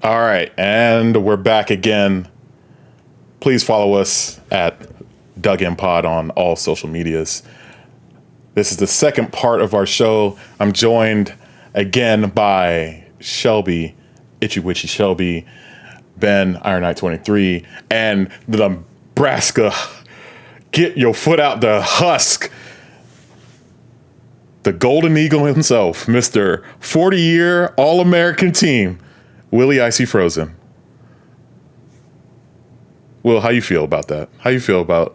All right, and we're back again. Please follow us at Dug In Pod on all social medias. This is the second part of our show. I'm joined again by Shelby, Itchy Witchy Shelby, Ben, Iron Knight 23, and the Nebraska, get your foot out the husk, the Golden Eagle himself, Mr. 40-year All-American team, Willie Icy Frozen. Will, how you feel about that? How you feel about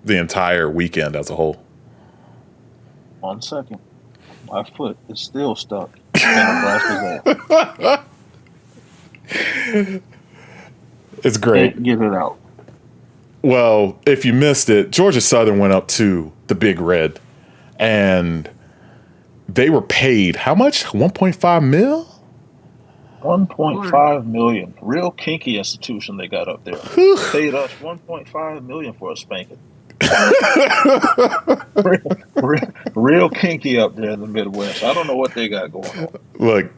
the entire weekend as a whole? 1 second. My foot is still stuck in Nebraska's ass. It's great. Get it out. Well, if you missed it, Georgia Southern went up to the Big Red, and they were paid how much? 1.5 mil? 1.5 million. Real kinky institution they got up there. Paid us 1.5 million for a spanking. real kinky up there in the Midwest. I don't know what they got going on. Look,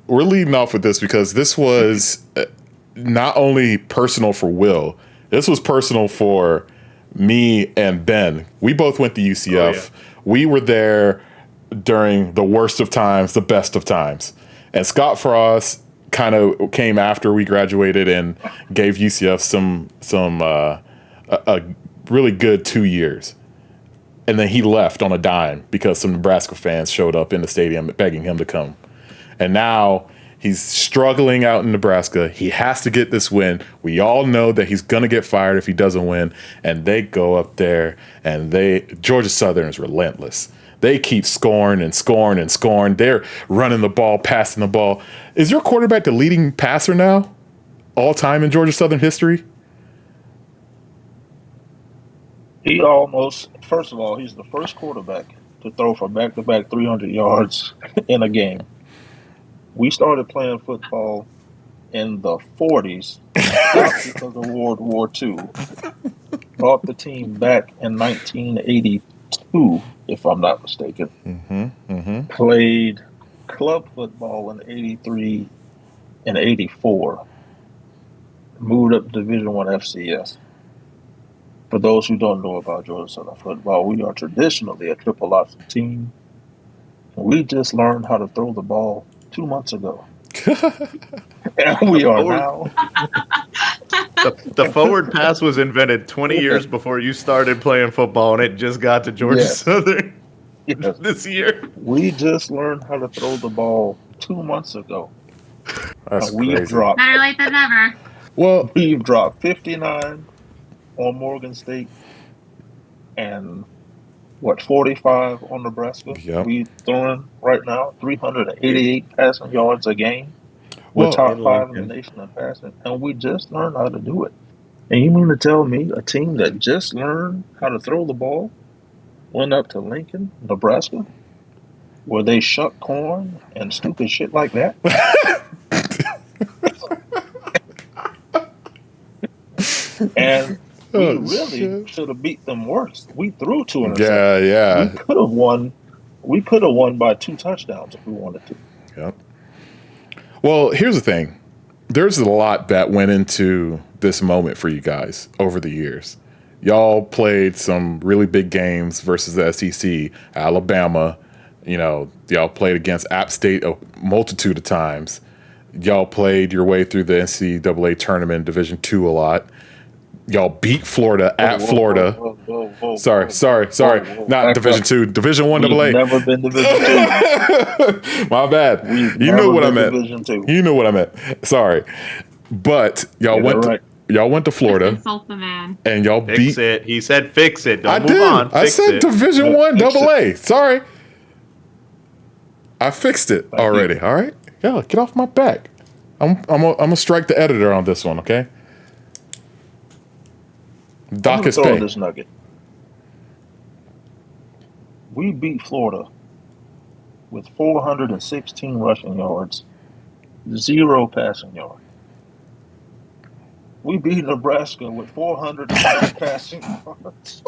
we're leading off with this because this was not only personal for Will, this was personal for me and Ben. We both went to UCF. Oh, yeah. We were there during the worst of times, the best of times. And Scott Frost kind of came after we graduated and gave UCF a really good 2 years. And then he left on a dime because some Nebraska fans showed up in the stadium begging him to come. And now he's struggling out in Nebraska. He has to get this win. We all know that he's going to get fired if he doesn't win. And they go up there and Georgia Southern is relentless. They keep scoring and scoring and scoring. They're running the ball, passing the ball. Is your quarterback the leading passer now, all time in Georgia Southern history? First of all, he's the first quarterback to throw for back-to-back 300 yards in a game. We started playing football in the 40s because of World War II. Brought the team back in 1982. If I'm not mistaken. Played club football in 83 and 84. Moved up to Division I FCS. For those who don't know about Georgia Southern football, we are traditionally a triple option team. We just learned how to throw the ball 2 months ago. And we are now. The forward pass was invented 20 years before you started playing football, and it just got to Georgia Southern this year. We just learned how to throw the ball 2 months ago. That's we've crazy. Dropped. Better late than never. Well, we've dropped 59 on Morgan State and 45 on Nebraska. Yep. We're throwing right now 388 passing yards a game. We're top 5 in the nation in passing, and we just learned how to do it. And you mean to tell me a team that just learned how to throw the ball went up to Lincoln, Nebraska, where they shuck corn and stupid shit like that? And we really should have beat them worse. We threw 2 interceptions. Yeah. We could have won. We could have won by 2 touchdowns if we wanted to. Yep. Well, here's the thing. There's a lot that went into this moment for you guys over the years. Y'all played some really big games versus the SEC, Alabama. Y'all played against App State a multitude of times. Y'all played your way through the NCAA tournament, Division II a lot. Y'all beat Florida at Florida. Sorry. Not Division II. Division I AA. Never been Division II. My bad. You knew what I meant. You knew what I meant. Sorry. But y'all went to Florida. Insult the man. And y'all fix it. He said fix it. Don't I move did. on. I said Division I AA. Sorry. I fixed it already. All right. Yeah, get off my back. I'm gonna strike the editor on this one, okay? Doc is paying. This nugget. We beat Florida with 416 rushing yards, 0 passing yards. We beat Nebraska with 400 passing yards.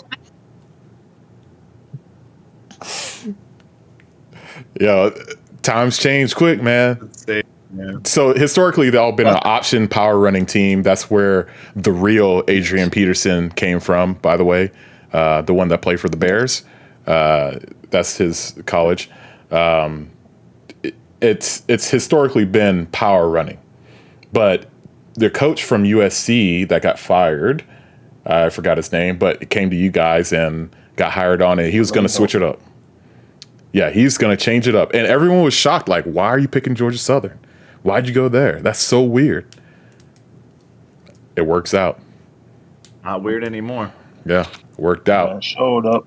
Yo, times change quick, man. So historically, they've all been an option power running team. That's where the real Adrian Peterson came from, by the way, the one that played for the Bears. That's his college. It's historically been power running, but the coach from USC that got fired, I forgot his name, but it came to you guys and got hired on it. He was going to switch it up. Yeah, he's going to change it up. And everyone was shocked, like, why are you picking Georgia Southern? Why'd you go there? That's so weird. It works out. Not weird anymore. Yeah, worked out. Showed up,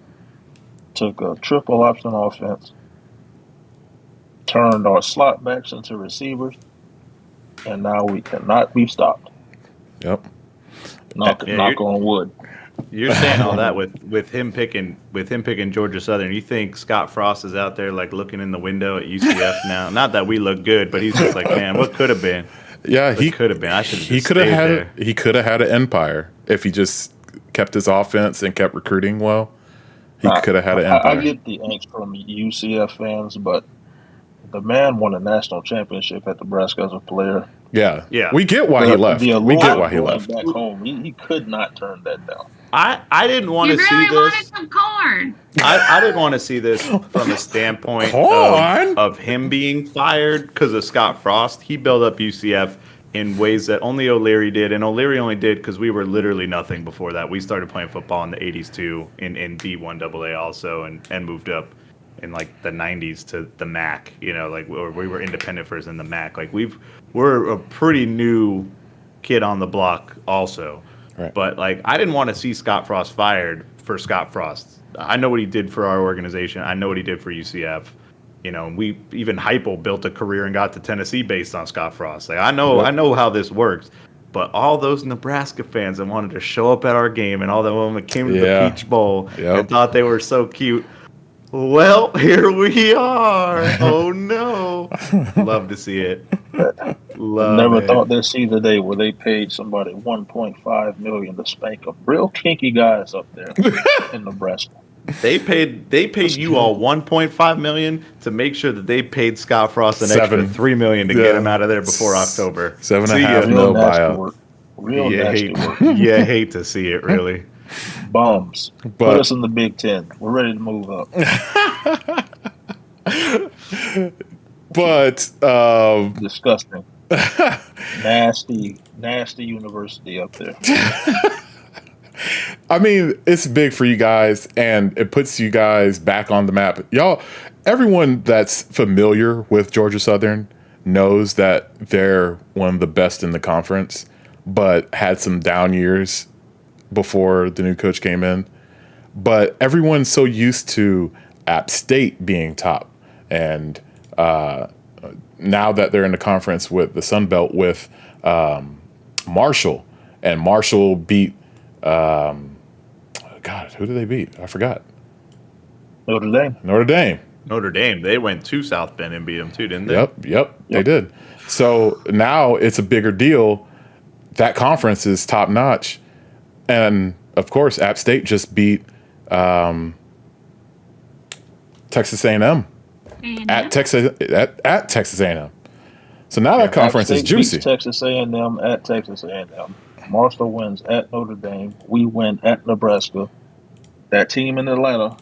took a triple option offense, turned our slot backs into receivers, and now we cannot be stopped. Yep. Knock on wood. You're saying all that with him picking Georgia Southern. You think Scott Frost is out there like looking in the window at UCF now? Not that we look good, but he's just like, man, what could have been? Yeah, he could have been. I should. He could have had. He could have had an empire if he just kept his offense and kept recruiting well. He could have had an empire. I get the angst from UCF fans, but the man won a national championship at Nebraska as a player. Yeah. We get why he left. We get why he left. Back home, he could not turn that down. I didn't want to see this. You really wanted some corn. I didn't want to see this from a standpoint of him being fired because of Scott Frost. He built up UCF in ways that only O'Leary did, and O'Leary only did because we were literally nothing before that. We started playing football in the 80s too, in D1 AA also, and moved up in like the 90s to the MAC. You know, like we were independent first in the MAC. Like we're a pretty new kid on the block also. Right. But like I didn't want to see Scott Frost fired for Scott Frost. I know what he did for our organization. I know what he did for UCF. You know, we even Heupel built a career and got to Tennessee based on Scott Frost. Like I know how this works. But all those Nebraska fans that wanted to show up at our game and all the women that came to the Peach Bowl and thought they were so cute. Well, here we are. Oh no! Love to see it. Never thought they'd see the day where they paid somebody $1.5 million to spank them. Real kinky guys up there in Nebraska. They paid you all $1.5 million to make sure that they paid Scott Frost an extra $3 million to get him out of there before October. $7.5 million buyout. Real nasty work. You hate to see it, really. Bums. Put us in the Big Ten. We're ready to move up. But disgusting. Nasty university up there. I mean, it's big for you guys, and it puts you guys back on the map. Y'all, everyone that's familiar with Georgia Southern knows that they're one of the best in the conference, but had some down years before the new coach came in. But everyone's so used to App State being top, and now that they're in the conference with the Sun Belt with Marshall, and Marshall beat who did they beat? I forgot. Notre Dame. Notre Dame. They went to South Bend and beat them too, didn't they? Yep. They did. So now it's a bigger deal. That conference is top notch, and of course, App State just beat Texas A&M at Texas A&M. So now that conference is juicy. Texas A&M at Texas A&M. Marshall wins at Notre Dame. We win at Nebraska. That team in Atlanta.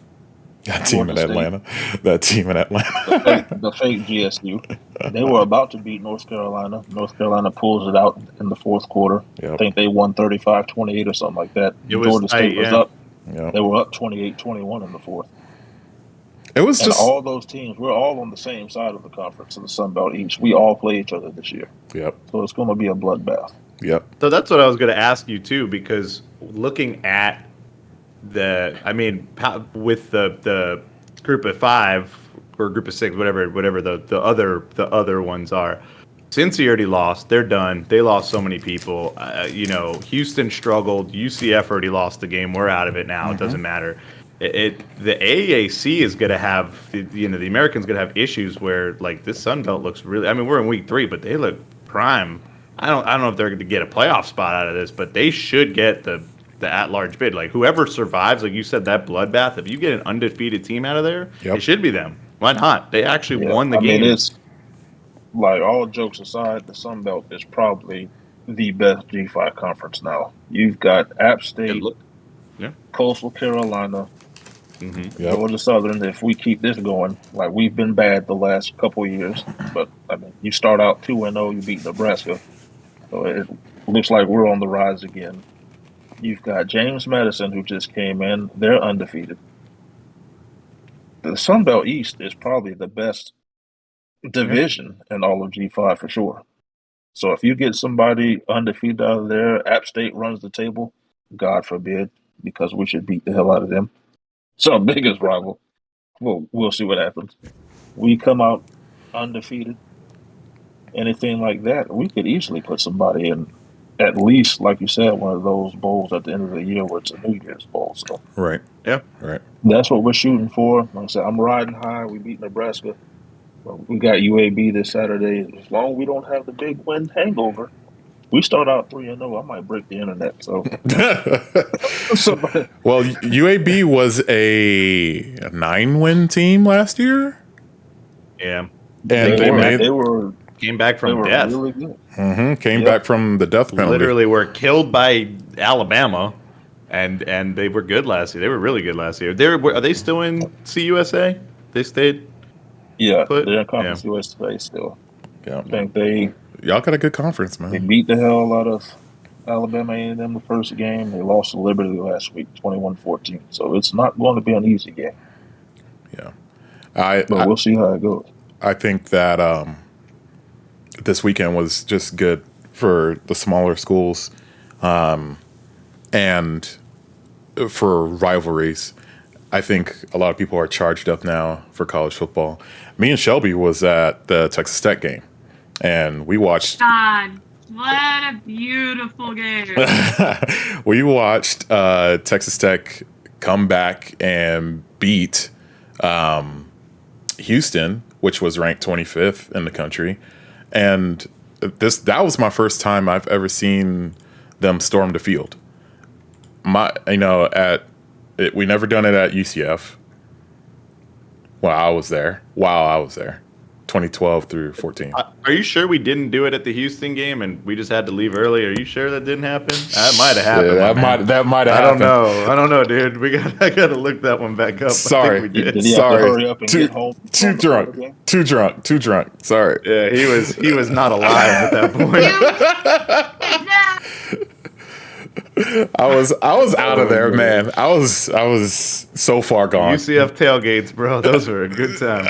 The team in Atlanta. The fake GSU. They were about to beat North Carolina. North Carolina pulls it out in the fourth quarter. Yep. I think they won 35-28 or something like that. Georgia State was up. Yep. They were up 28-21 in the fourth. It was just all those teams. We're all on the same side of the conference in the Sun Belt East. We all play each other this year. Yep. So it's going to be a bloodbath. Yep. So that's what I was going to ask you too, because looking at with the group of 5 or group of 6, whatever the other ones are. Cincy already lost. They're done. They lost so many people. Houston struggled. UCF already lost the game. We're out of it now. Mm-hmm. It doesn't matter. The AAC is going to have, the Americans going to have issues where like this Sun Belt looks really. I mean, we're in week 3, but they look prime. I don't know if they're going to get a playoff spot out of this, but they should get the at-large bid. Like whoever survives, like you said, that bloodbath. If you get an undefeated team out of there, It should be them. Why not? They actually won the game. like all jokes aside, the Sun Belt is probably the best G5 conference now. You've got App It State, look, yeah. Coastal Carolina, Mm-hmm. Yep. Georgia Southern. If we keep this going, like we've been bad the last couple of years, but I mean, you start out 2-0, you beat Nebraska, so it looks like we're on the rise again. You've got James Madison, who just came in; they're undefeated. The Sun Belt East is probably the best division in all of G5 for sure. So if you get somebody undefeated out of there, App State runs the table, God forbid, because we should beat the hell out of them. So biggest rival. We'll see what happens. We come out undefeated, anything like that, we could easily put somebody in at least, like you said, one of those bowls at the end of the year where it's a New Year's bowl. So Right. Yeah. Right. that's what we're shooting for. Like I said, I'm riding high. We beat Nebraska. We got UAB this Saturday. As long as we don't have the big win hangover, we start out 3-0. I might break the internet. So, Well, UAB was a 9-win team last year, Yeah. and they were Came back they from were death. really good. came back from the death penalty. Literally were killed by Alabama, and they were good last year. They were really good last year. Are they still in CUSA? They stayed. Yeah, Put- they're in Conference USA still. Yeah. I think they Y'all got a good conference, They man. beat the hell out of Alabama A&M the first game. They lost to Liberty last week, 21-14. So it's not going to be an easy game, Yeah. but we'll see how it goes. I think that this weekend was just good for the smaller schools and for rivalries. I think a lot of people are charged up now for college football. Me and Shelby was at the Texas Tech game, and we watched. God, what a beautiful game. We watched Texas Tech come back and beat Houston, which was ranked 25th in the country, and that was my first time I've ever seen them storm the field. We never done it at UCF. While I was there, 2012 through 14. Are you sure we didn't do it at the Houston game and we just had to leave early? Are you sure that didn't happen? That might have happened. That might have happened. I don't know, dude. I gotta look that one back up. Sorry. I think we did. Did he have to hurry up and get home? Too drunk. Sorry. Yeah, he was not alive at that point. I was out of there, man. I was so far gone. UCF tailgates, bro. Those were a good time.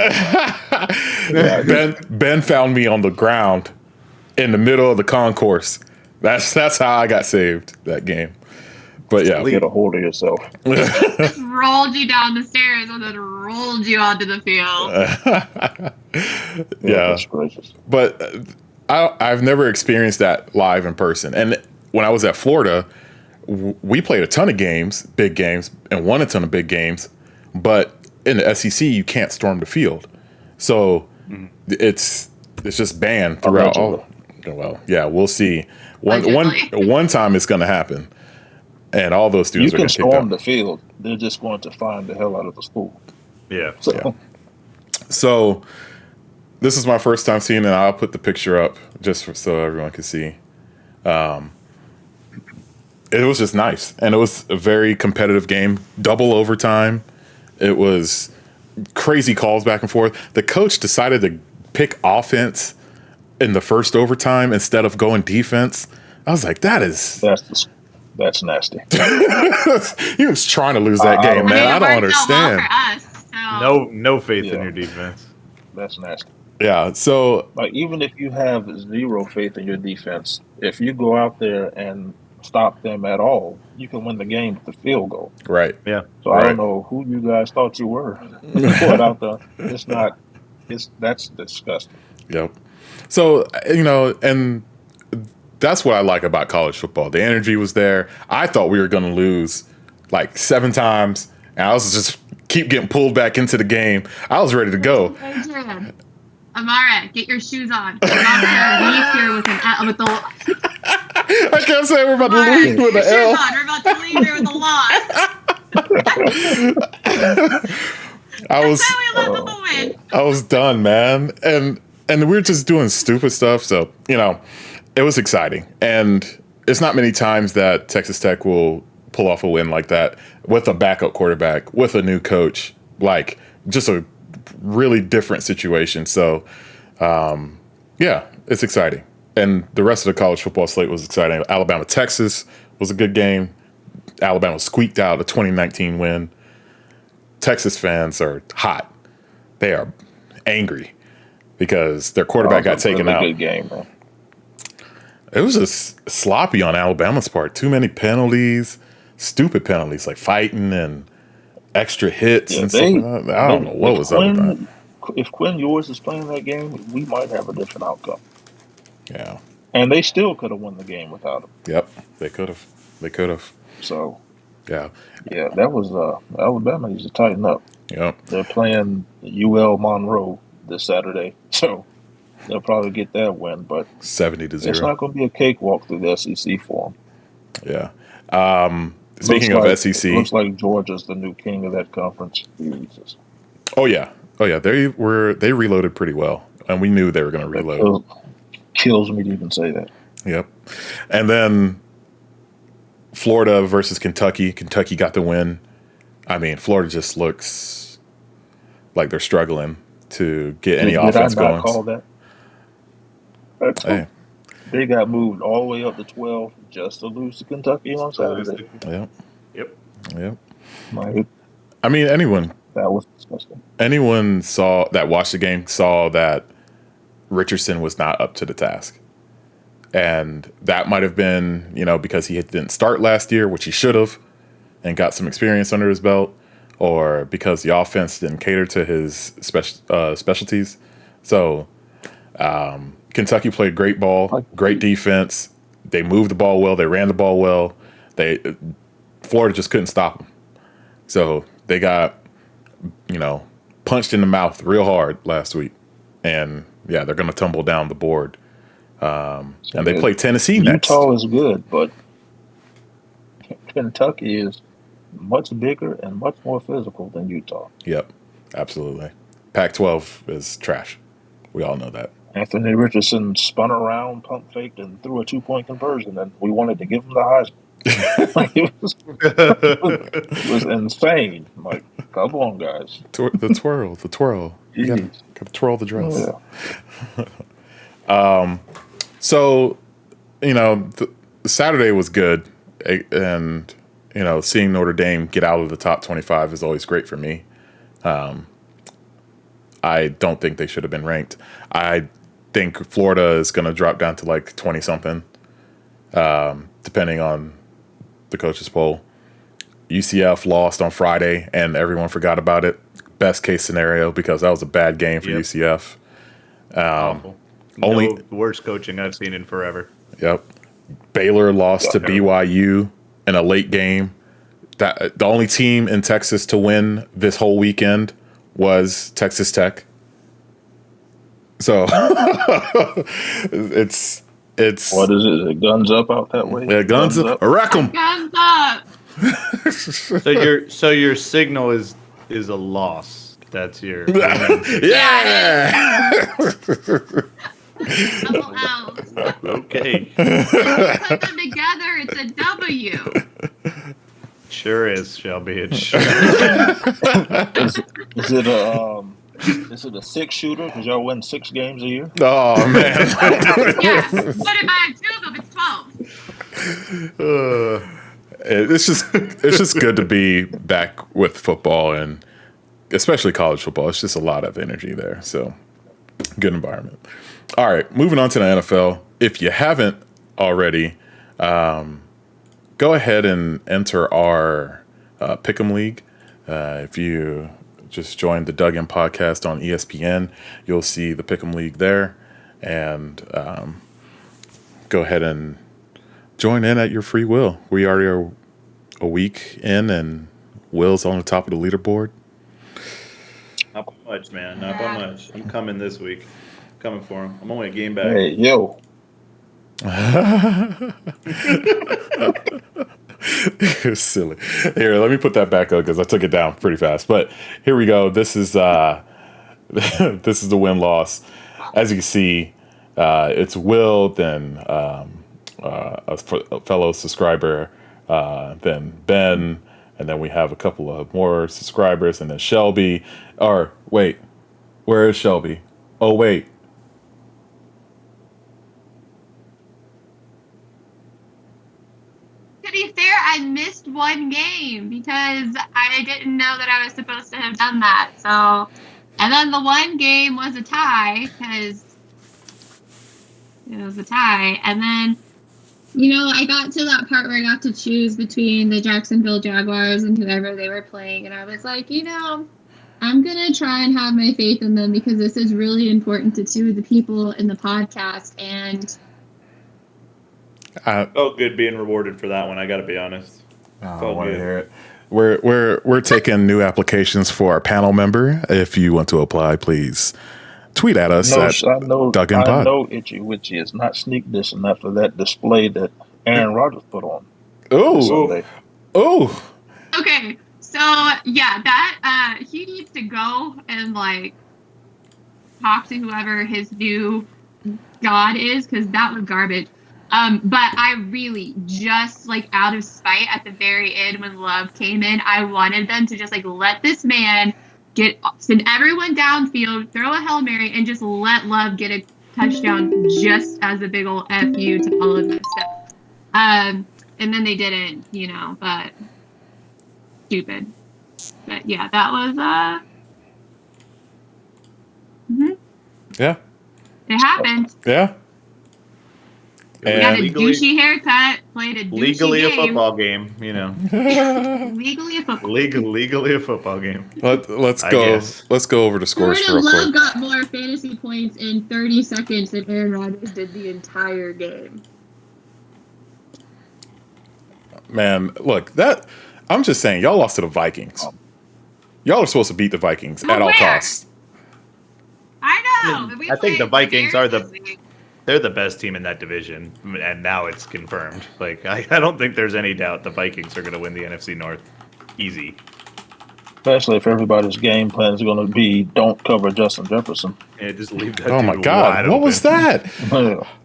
Ben found me on the ground in the middle of the concourse. That's how I got saved that game. But yeah, Get a hold of yourself. Just rolled you down the stairs and then rolled you onto the field. Yeah. That's gracious. But I've never experienced that live in person. And when I was at Florida, we played a ton of games, big games, and won a ton of big games. But in the SEC, you can't storm the field, so it's just banned throughout all. Well, yeah, we'll see. One time it's going to happen, and all those students You are going can to kick storm out. the field. They're just going to find the hell out of the school. Yeah. So Yeah. So this is my first time seeing it. I'll put the picture up just so everyone can see. It was just nice, and it was a very competitive game, double overtime. It was crazy calls back and forth. The coach decided to pick offense in the first overtime instead of going defense. I was like, that's nasty. he was trying to lose that game, man. I don't understand. No faith in your defense. That's nasty. Yeah, so Like, even if you have zero faith in your defense, if you go out there and stop them at all, you can win the game with the field goal. right. Yeah. So I don't know who you guys thought you were. Put out there. That's disgusting. Yep. So, and that's what I like about college football. The energy was there. I thought we were going to lose like 7 times, and I was just keep getting pulled back into the game. I was ready to go. Amara, get your shoes on. We're not going to leave here with the. I can't say we're about to Amara, leave with get an your shoes L. on. We're about to leave here with a loss. I was That's how we live with the win. I was done, man. And and we were just doing stupid stuff. So, it was exciting. And it's not many times that Texas Tech will pull off a win like that with a backup quarterback, with a new coach, like just a really different situation. So, yeah, it's exciting. And the rest of the college football slate was exciting. Alabama, Texas was a good game. Alabama squeaked out a 2019 win. Texas fans are hot. They are angry because their quarterback got taken out. Good game, man. It was just sloppy on Alabama's part. Too many penalties, stupid penalties like fighting and extra hits and stuff. I don't know what was up with that. If Quinn Ewers is playing that game, we might have a different outcome. Yeah. And they still could have won the game without him. Yep, they could have. So, yeah, that was Alabama needs to tighten up. Yep. They're playing UL Monroe this Saturday, so they'll probably get that win. But 70-0. It's not going to be a cakewalk through the SEC for them. Yeah. Speaking of SEC, it looks like Georgia's the new king of that conference. Oh yeah. They reloaded pretty well, and we knew they were going to reload. Kills me to even say that. Yep. And then Florida versus Kentucky. Kentucky got the win. I mean, Florida just looks like they're struggling to get any offense going. Did I not call that? Hey. They got moved all the way up to 12 just to lose to Kentucky on Saturday. Yep. I mean, anyone. That was disgusting. Anyone watched the game saw that Richardson was not up to the task. And that might have been, because he didn't start last year, which he should have, and got some experience under his belt, or because the offense didn't cater to his specialties. So Kentucky played great ball, great defense. They moved the ball well. They ran the ball well. Florida just couldn't stop them. So they got, punched in the mouth real hard last week. And, yeah, they're going to tumble down the board. And they play Tennessee next. Utah is good, but Kentucky is much bigger and much more physical than Utah. Yep, absolutely. Pac-12 is trash. We all know that. Anthony Richardson spun around, pump faked, and threw a 2-point conversion, and we wanted to give him the Heisman. It was insane. Like, come on, guys. The twirl. You gotta twirl the dress. Yeah. So, the Saturday was good, and seeing Notre Dame get out of the top 25 is always great for me. I don't think they should have been ranked. I think Florida is going to drop down to like 20-something, depending on the coaches poll. UCF lost on Friday, and everyone forgot about it. Best case scenario, because that was a bad game for UCF. Awful. Only the worst coaching I've seen in forever. Yep. Baylor lost to BYU in a late game. That the only team in Texas to win this whole weekend was Texas Tech. So it's what is it? Guns up out that way? Yeah, guns up. Wreck 'em. Guns up. So your signal is a loss. That's your yeah. Double L. Okay. Put them together, it's a W. Sure is, Shelby. It sure is it a 6-shooter? Because y'all win 6 games a year. Oh man. Yeah. But if I had 2 of them, it's 12. It's just good to be back with football, and especially college football. It's just a lot of energy there. So good environment. All right, moving on to the NFL. If you haven't already, go ahead and enter our Pick'em League. If you just joined the Dug In podcast on ESPN, you'll see the Pick'em League there. And go ahead and join in at your free will. We already are a week in, and Will's on the top of the leaderboard. Not by much, man. Not by much. I'm coming this week. Coming for him. I'm only a game back. Hey, yo. You're silly. Here, let me put that back up because I took it down pretty fast. But here we go. This is this is the win-loss. as you can see, it's Will, then a fellow subscriber, then Ben, and then we have a couple of more subscribers, and then Shelby. Or wait, where is Shelby? Oh wait. To be fair, I missed one game because I didn't know that I was supposed to have done that. So, and then the one game was a tie because it was a tie. And then, I got to that part where I got to choose between the Jacksonville Jaguars and whoever they were playing. And I was like, I'm going to try and have my faith in them because this is really important to two of the people in the podcast. And felt good being rewarded for that one. I got to be honest. I want to hear it. We're taking new applications for our panel member. If you want to apply, please tweet at us I know Pod. Itchy Witchy is not sneak dissing after that display that Aaron Rodgers put on. Oh. Okay, so yeah, that he needs to go and talk to whoever his new god is because that was garbage. But I really just out of spite at the very end when Love came in, I wanted them to just let this man send everyone downfield, throw a Hail Mary, and just let Love get a touchdown just as a big old FU to all of that stuff. And then they didn't, but stupid. But yeah, that was Yeah. It happened. Yeah. We got a douchey haircut, played a douchey legally game. a football game, Legally a football game. Legally a football game. Let's go. Let's go over the scores real quick. Love got more fantasy points in 30 seconds than Aaron Rodgers did the entire game. Man, look, I'm just saying, y'all lost to the Vikings. Y'all are supposed to beat the Vikings at all costs. I know. I think the Vikings are they're the best team in that division, and now it's confirmed. I don't think there's any doubt the Vikings are going to win the NFC North. Easy. Especially if everybody's game plan is going to be don't cover Justin Jefferson. Yeah, just leave that. Oh my God, what was that?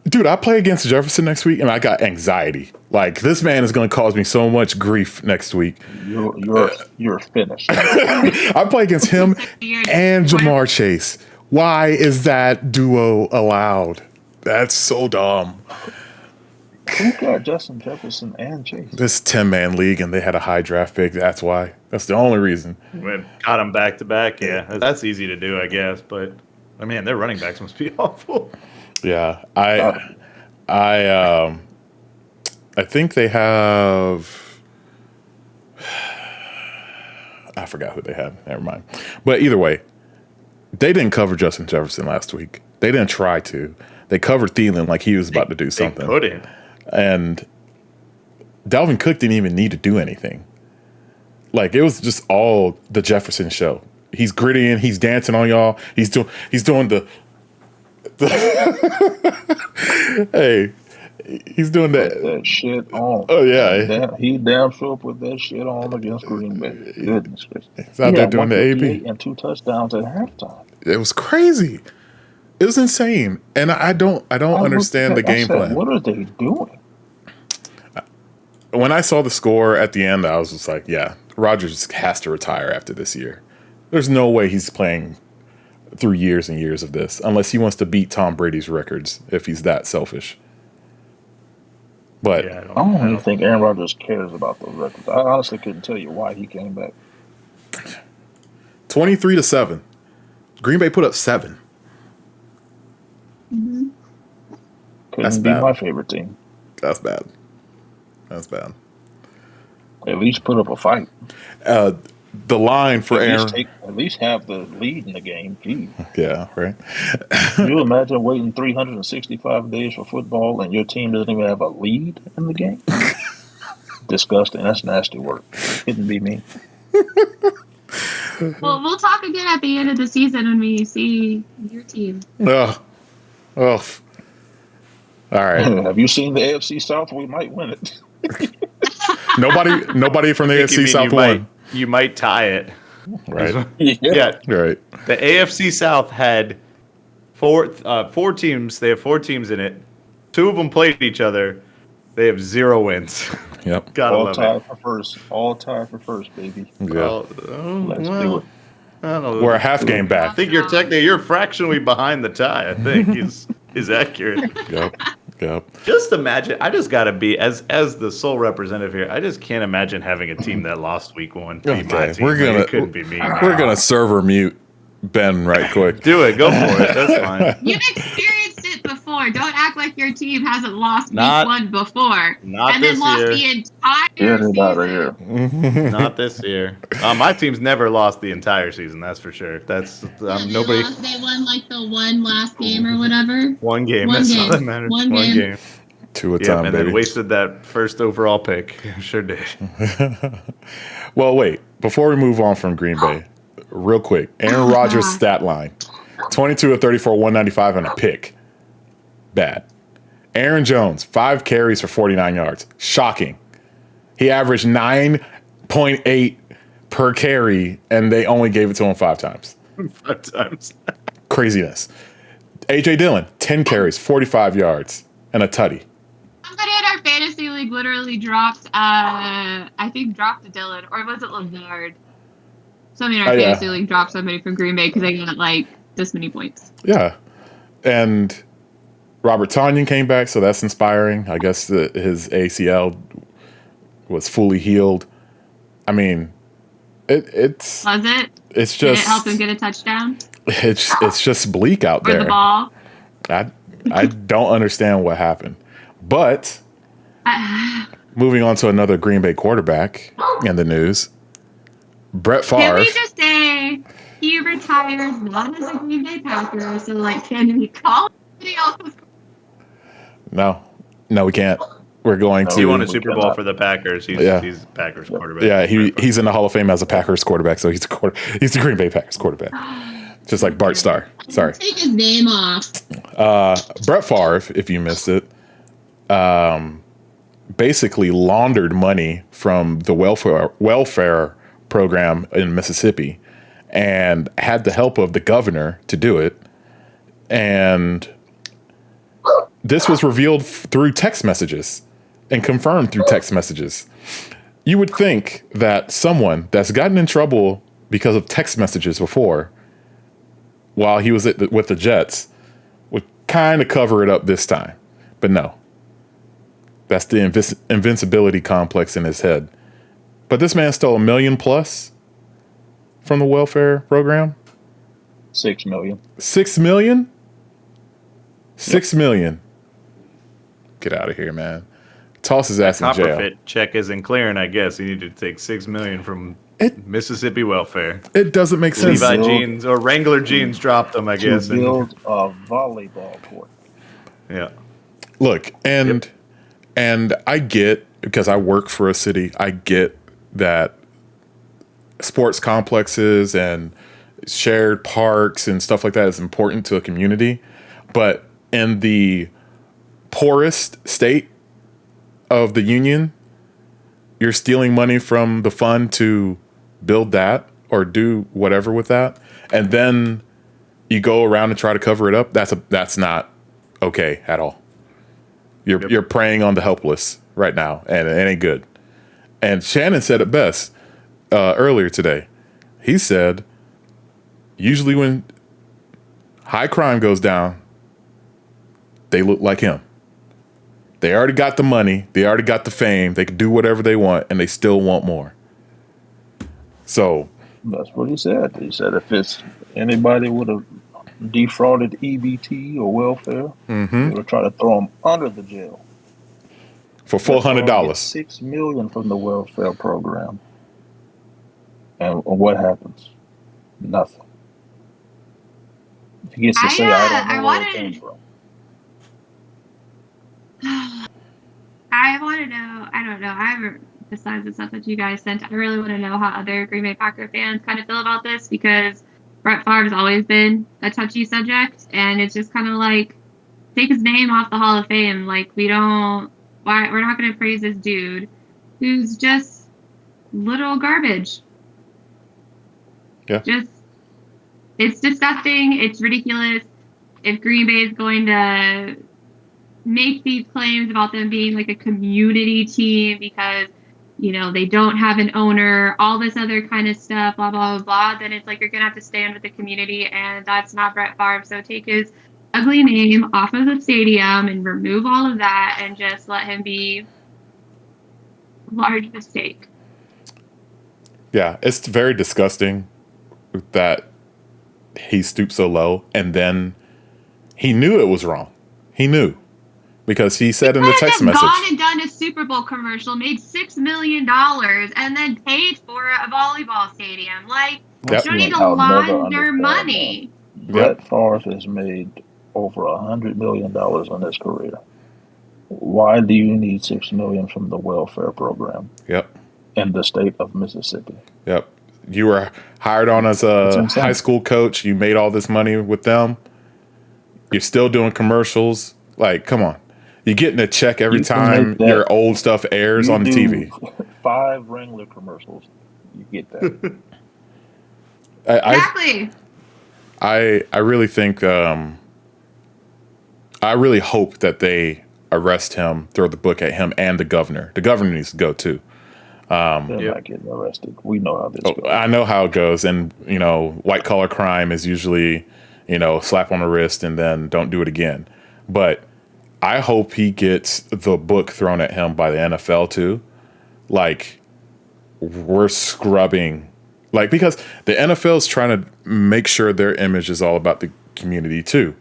Dude, I play against Jefferson next week, and I got anxiety. This man is going to cause me so much grief next week. You're finished. I play against him and Jamar Chase. Why is that duo allowed? That's so dumb. Who got Justin Jefferson and Chase? This 10-man league, and they had a high draft pick. That's why. That's the only reason. We got them back to back. Yeah, that's easy to do, I guess. But man, their running backs must be awful. Yeah, I think they have. I forgot who they have. Never mind. But either way, they didn't cover Justin Jefferson last week. They didn't try to. They covered Thielen like he was about to do something. They couldn't. And Dalvin Cook didn't even need to do anything. It was just all the Jefferson show. He's grittying. He's dancing on y'all. He's doing the hey, he's doing that shit on. Oh yeah, he damn sure put that shit on against Green Bay. Goodness gracious. He's out there doing the AB and 2 touchdowns at halftime. It was crazy. It was insane, and I don't understand the game plan. What are they doing? When I saw the score at the end, I was just like, yeah, Rodgers has to retire after this year. There's no way he's playing through years and years of this unless he wants to beat Tom Brady's records, if he's that selfish. But yeah, I don't even think Aaron Rodgers cares about those records. I honestly couldn't tell you why he came back. 23-7. Green Bay put up 7. Mm-hmm. Couldn't be my favorite team. That's bad. At least put up a fight. The line for Aaron. At least have the lead in the game. Gee. Yeah, right. Can you imagine waiting 365 days for football and your team doesn't even have a lead in the game? Disgusting. That's nasty work. Couldn't be me. Well, we'll talk again at the end of the season when we see your team. Oh. All right. Have you seen the AFC South? We might win it. Nobody from the AFC South won. You might tie it. Right. Yeah. Right. The AFC South had Four teams. They have 4 teams in it. 2 of them played each other. They have 0 wins. Yep. Gotta All love tied it. for first. All tied for first, baby. Yeah. Let's do it. I don't know. We're a half game I back. think you're fractionally behind the tie. I think is accurate. Yep. Just imagine. I just gotta be as the sole representative here. I just can't imagine having a team that lost week 1 be my team. It couldn't be me. We're gonna server mute Ben right quick. Do it. Go for it. That's fine. You've experienced it before. Don't act like your team hasn't lost Not- week 1 before. not and then this lost year. the entire Get it out of season. here. Not this year. My team's never lost the entire season. That's for sure. That's nobody. They won like the one last game or whatever. One game. One That's game. all that matters. One game. 2 a Yep, time, and baby. then wasted that first overall pick. Sure did. Well, wait. Before we move on from Green Bay, real quick, Aaron Rodgers' stat line: 22 of 34, 195, and a pick. Bad. Aaron Jones, 5 carries for 49 yards. Shocking. He averaged 9.8 per carry, and they only gave it to him 5 times. 5 times. Craziness. A.J. Dillon, 10 carries, 45 yards, and a tutty. Somebody in our fantasy league literally dropped, I think dropped Dylan, or was it Lazard? Somebody in our fantasy league dropped somebody from Green Bay because they got like this many points. Yeah. And Robert Tonyan came back, so that's inspiring. I guess his ACL was fully healed. I mean, it's Was it? It's Did just it help him get a touchdown? it's just bleak out Or there. the ball? I don't understand what happened. But moving on to another Green Bay quarterback in the news, Brett Can Favre. we just say he retires not as a Green Bay Packer, so like can we call somebody else? No, we can't. We're going He won to. a Super Bowl for the Packers. He's Packers quarterback. Yeah, he's in the Hall of Fame as a Packers quarterback, so he's the Green Bay Packers quarterback. Just like Bart Starr. Sorry. Take his name off. Brett Favre, if you missed it, basically laundered money from the welfare program in Mississippi and had the help of the governor to do it. And this was revealed through text messages and confirmed through text messages. You would think that someone that's gotten in trouble because of text messages before, while he was with the Jets, would kind of cover it up this time. But no. That's the invincibility complex in his head. But this man stole $1 million plus from the welfare program. 6 million. 6 million? 6 million. Get out of here, man. Toss his ass in jail. Copperfit check isn't clearing, I guess. He needed to take $6 million from Mississippi welfare. It doesn't make sense. Levi jeans or Wrangler jeans dropped them, I guess. To build a volleyball court. Yeah. Look, and I get, because I work for a city, I get that sports complexes and shared parks and stuff like that is important to a community. But in the poorest state of the union, you're stealing money from the fund to build that or do whatever with that, and then you go around and try to cover it up. That's not okay at all. You're preying on the helpless right now, and it ain't good. And Shannon said it best earlier today. He said, usually when high crime goes down, they look like him. They already got the money. They already got the fame. They can do whatever they want, and they still want more. So that's what he said. He said if it's anybody would have defrauded EBT or welfare, they would try to throw them under the jail for $400. $6 million from the welfare program, and what happens? Nothing. He gets to say, "I don't know where it came from." I want to know. I don't know. Besides the stuff that you guys sent, I really want to know how other Green Bay Packer fans kind of feel about this, because Brett Favre's always been a touchy subject, and it's just kind of like, take his name off the Hall of Fame. Like, we're not going to praise this dude who's just little garbage. Yeah. It's disgusting. It's ridiculous. if Green Bay is going to make these claims about them being like a community team because, they don't have an owner, all this other kind of stuff, blah, blah, blah, blah, then it's like you're going to have to stand with the community, and that's not Brett Favre. So take his ugly name off of the stadium and remove all of that and just let him be a large mistake. Yeah, it's very disgusting that he stooped so low, and then he knew it was wrong. He knew. Because he said in the text message, gone and done a Super Bowl commercial, made $6 million, and then paid for a volleyball stadium. Like, you don't need to launder money. Brett Favre has made over $100 million in his career. Why do you need $6 million from the welfare program? Yep. In the state of Mississippi. Yep. You were hired on as a high school coach. You made all this money with them. You're still doing commercials. Like, come on. You're getting a check every time your old stuff airs on the TV. 5 Wrangler commercials. You get that. Exactly. I really think, I really hope that they arrest him, throw the book at him and the governor. The governor needs to go too. They're not getting arrested. We know how this goes. I know how it goes. And, white collar crime is usually, slap on the wrist and then don't do it again. But I hope he gets the book thrown at him by the NFL too. Like, we're scrubbing, because the NFL is trying to make sure their image is all about the community too.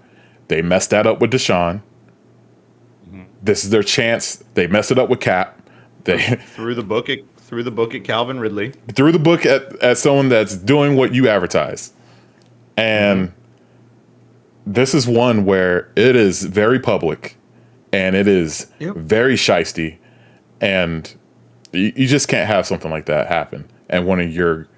They messed that up with Deshaun. Mm-hmm. This is their chance. They messed it up with Cap. They threw the book at Calvin Ridley. Threw the book at someone that's doing what you advertise. And this is one where it is very public. And it is very shisty, and you just can't have something like that happen. And one of your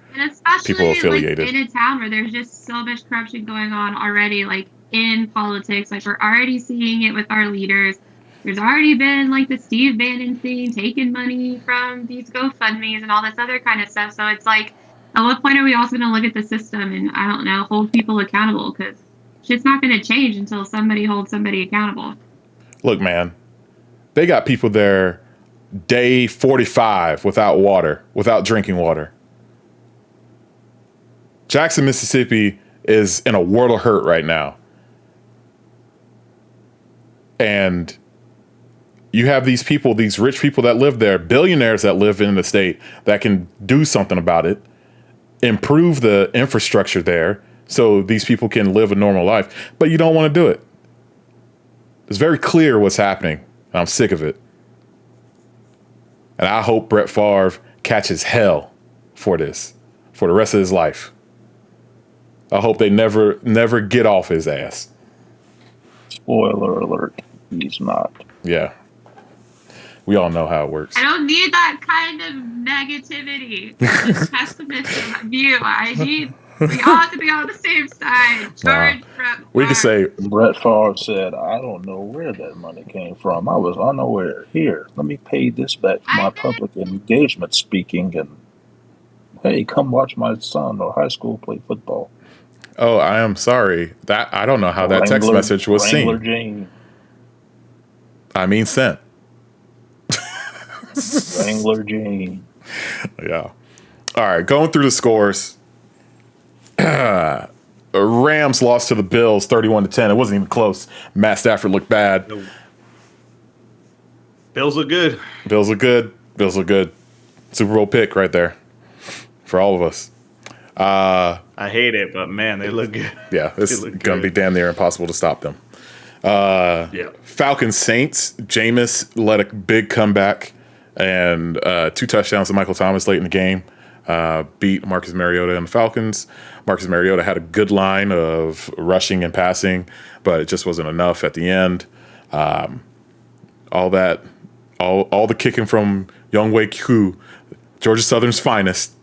people affiliated, like in a town where there's just so much corruption going on already, like in politics, like we're already seeing it with our leaders. There's already been like the Steve Bannon thing, taking money from these GoFundMe's and all this other kind of stuff. So it's like, at what point are we also going to look at the system and, I don't know, hold people accountable? Because shit's not going to change until somebody holds somebody accountable. Look, man, they got people there day 45 without drinking water. Jackson, Mississippi is in a world of hurt right now. And you have these people, these rich people that live there, billionaires that live in the state that can do something about it, improve the infrastructure there so these people can live a normal life. But you don't want to do it. It's very clear what's happening, and I'm sick of it. And I hope Brett Favre catches hell for this, for the rest of his life. I hope they never get off his ass. Spoiler alert, he's not. Yeah. We all know how it works. I don't need that kind of negativity. This pessimistic view. We all have to be on the same side. Charge Brett Favre. We can say Brett Favre said, I don't know where that money came from. I was unaware. Here, let me pay this back for my public engagement speaking, and hey, come watch my son or high school play football. Oh, I am sorry. That I don't know how that text message was Wrangler seen. Jane. I mean sent. Wrangler Jane. Yeah. All right, going through the scores. Rams lost to the Bills 31-10. It wasn't even close. Matt Stafford looked bad. No. Bills look good. Bills look good. Super Bowl pick right there for all of us. I hate it, but man, they look good. Yeah, it's going to be damn near impossible to stop them. Falcons Saints. Jameis led a big comeback and 2 touchdowns to Michael Thomas late in the game. Beat Marcus Mariota and the Falcons. Marcus Mariota had a good line of rushing and passing, but it just wasn't enough at the end. All the kicking from Younghoe Koo, Georgia Southern's finest,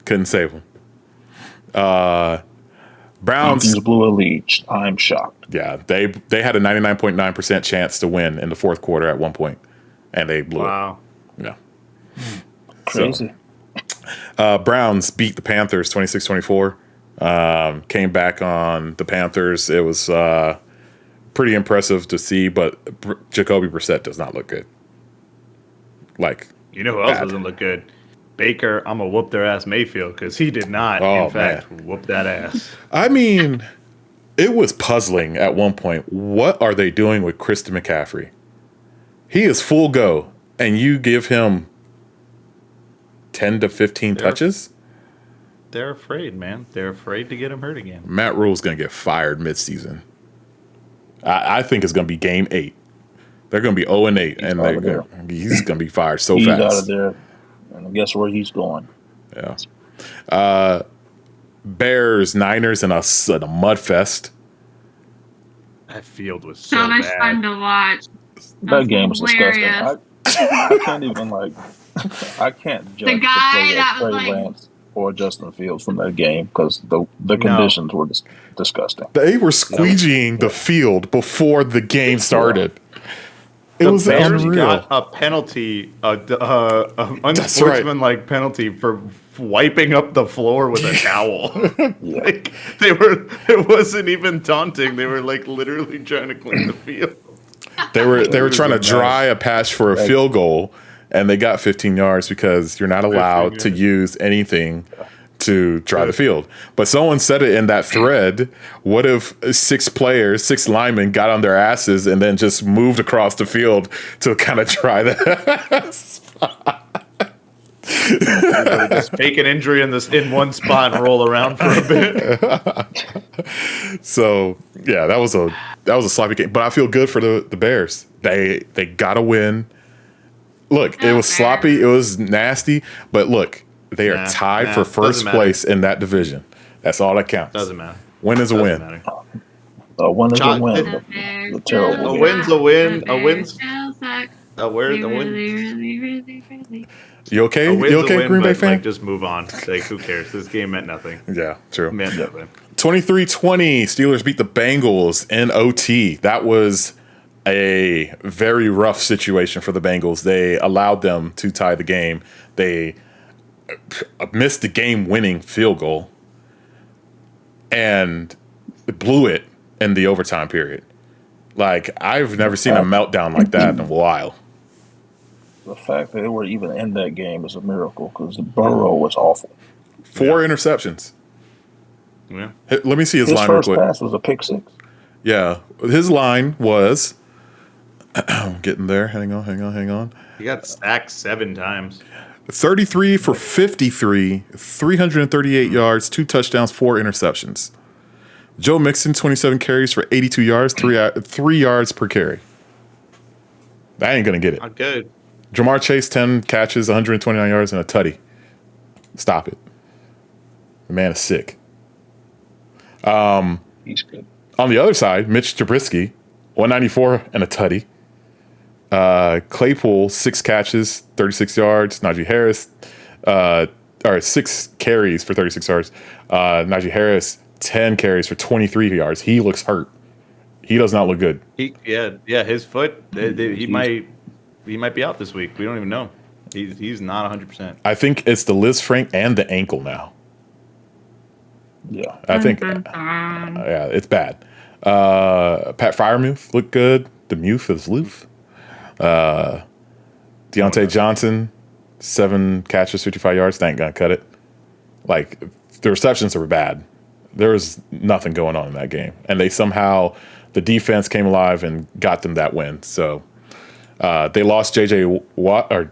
couldn't save him. Browns blew a lead. I'm shocked. Yeah, they had a 99.9% chance to win in the fourth quarter at one point, and they blew it. Yeah. Crazy. Browns beat the Panthers 26-24. Came back on the Panthers. It was pretty impressive to see, but Jacoby Brissett does not look good. Like, you know who else doesn't look good? Baker. I'm gonna whoop their ass, Mayfield, because he did not, in fact, whoop that ass. I mean, it was puzzling at one point. What are they doing with Christian McCaffrey? He is full go, and you give him 10 to 15 touches? They're afraid, man. They're afraid to get him hurt again. Matt Rule's going to get fired midseason. I think it's going to be game 8. They're going to be 0-8, and he's going to be fired so fast. He's out of there, and guess where he's going? Yeah. Bears, Niners, and a mud fest. That field was so much bad. fun to watch. That game was disgusting. I can't even I can't judge the guy that was Trey Lance or Justin Fields from that game because the conditions were disgusting. They were squeegeeing the field before the game started. It the was Bears unreal. got a penalty, unsportsmanlike penalty for wiping up the floor with a towel. Yeah. Like it wasn't even taunting. They were like literally trying to clean the field. They were trying to dry a patch for a field goal, and they got 15 yards because you're not allowed to use anything to dry the field. But someone said it in that thread. What if 6 linemen got on their asses and then just moved across the field to kind of dry that spot? Just fake an injury in one spot and roll around for a bit. So yeah, that was a sloppy game. But I feel good for the Bears. They got a win. Look, it was sloppy. It was nasty. But look, they are tied for first place in that division. That's all that counts. Doesn't matter. Win is a win. A win is a win. The terrible A win's a win. A win's a win. Really. You okay? A win's You okay, a win, Green Bay but, fan? like, just move on. Like, who cares? This game meant nothing. Yeah, true. It meant nothing. 23-20, Steelers beat the Bengals in OT. That was a very rough situation for the Bengals. They allowed them to tie the game. They missed the game-winning field goal and blew it in the overtime period. Like, I've never seen a meltdown like that in a while. The fact that they were even in that game is a miracle because Burrow was awful. 4 interceptions. Yeah. Let me see his line real first quick. pass was a pick six. Yeah, his line was. I'm getting there. Hang on. He got sacked 7 times. 33 for 53, 338 yards, 2 touchdowns, 4 interceptions. Joe Mixon, 27 carries for 82 yards, 3 yards per carry. That ain't gonna get it. Not good. Jamar Chase, 10 catches, 129 yards, and a tutty. Stop it. The man is sick. He's good. On the other side, Mitch Trubisky, 194 and a tutty. Claypool, 6 catches, 36 yards. Najee Harris, 6 carries for 36 yards. Najee Harris, 10 carries for 23 yards. He looks hurt. He does not look good. His foot. He might be out this week. We don't even know. He's not 100%. I think it's the Liz Frank and the ankle now. Yeah. I think, yeah, it's bad. Pat Freiermuth looked good. The Muth is Loof. Deontay Johnson, 7 catches, 55 yards. That ain't gonna cut it. Like, the receptions were bad. There was nothing going on in that game, and the defense came alive and got them that win. So they lost T.J. Watt. Poor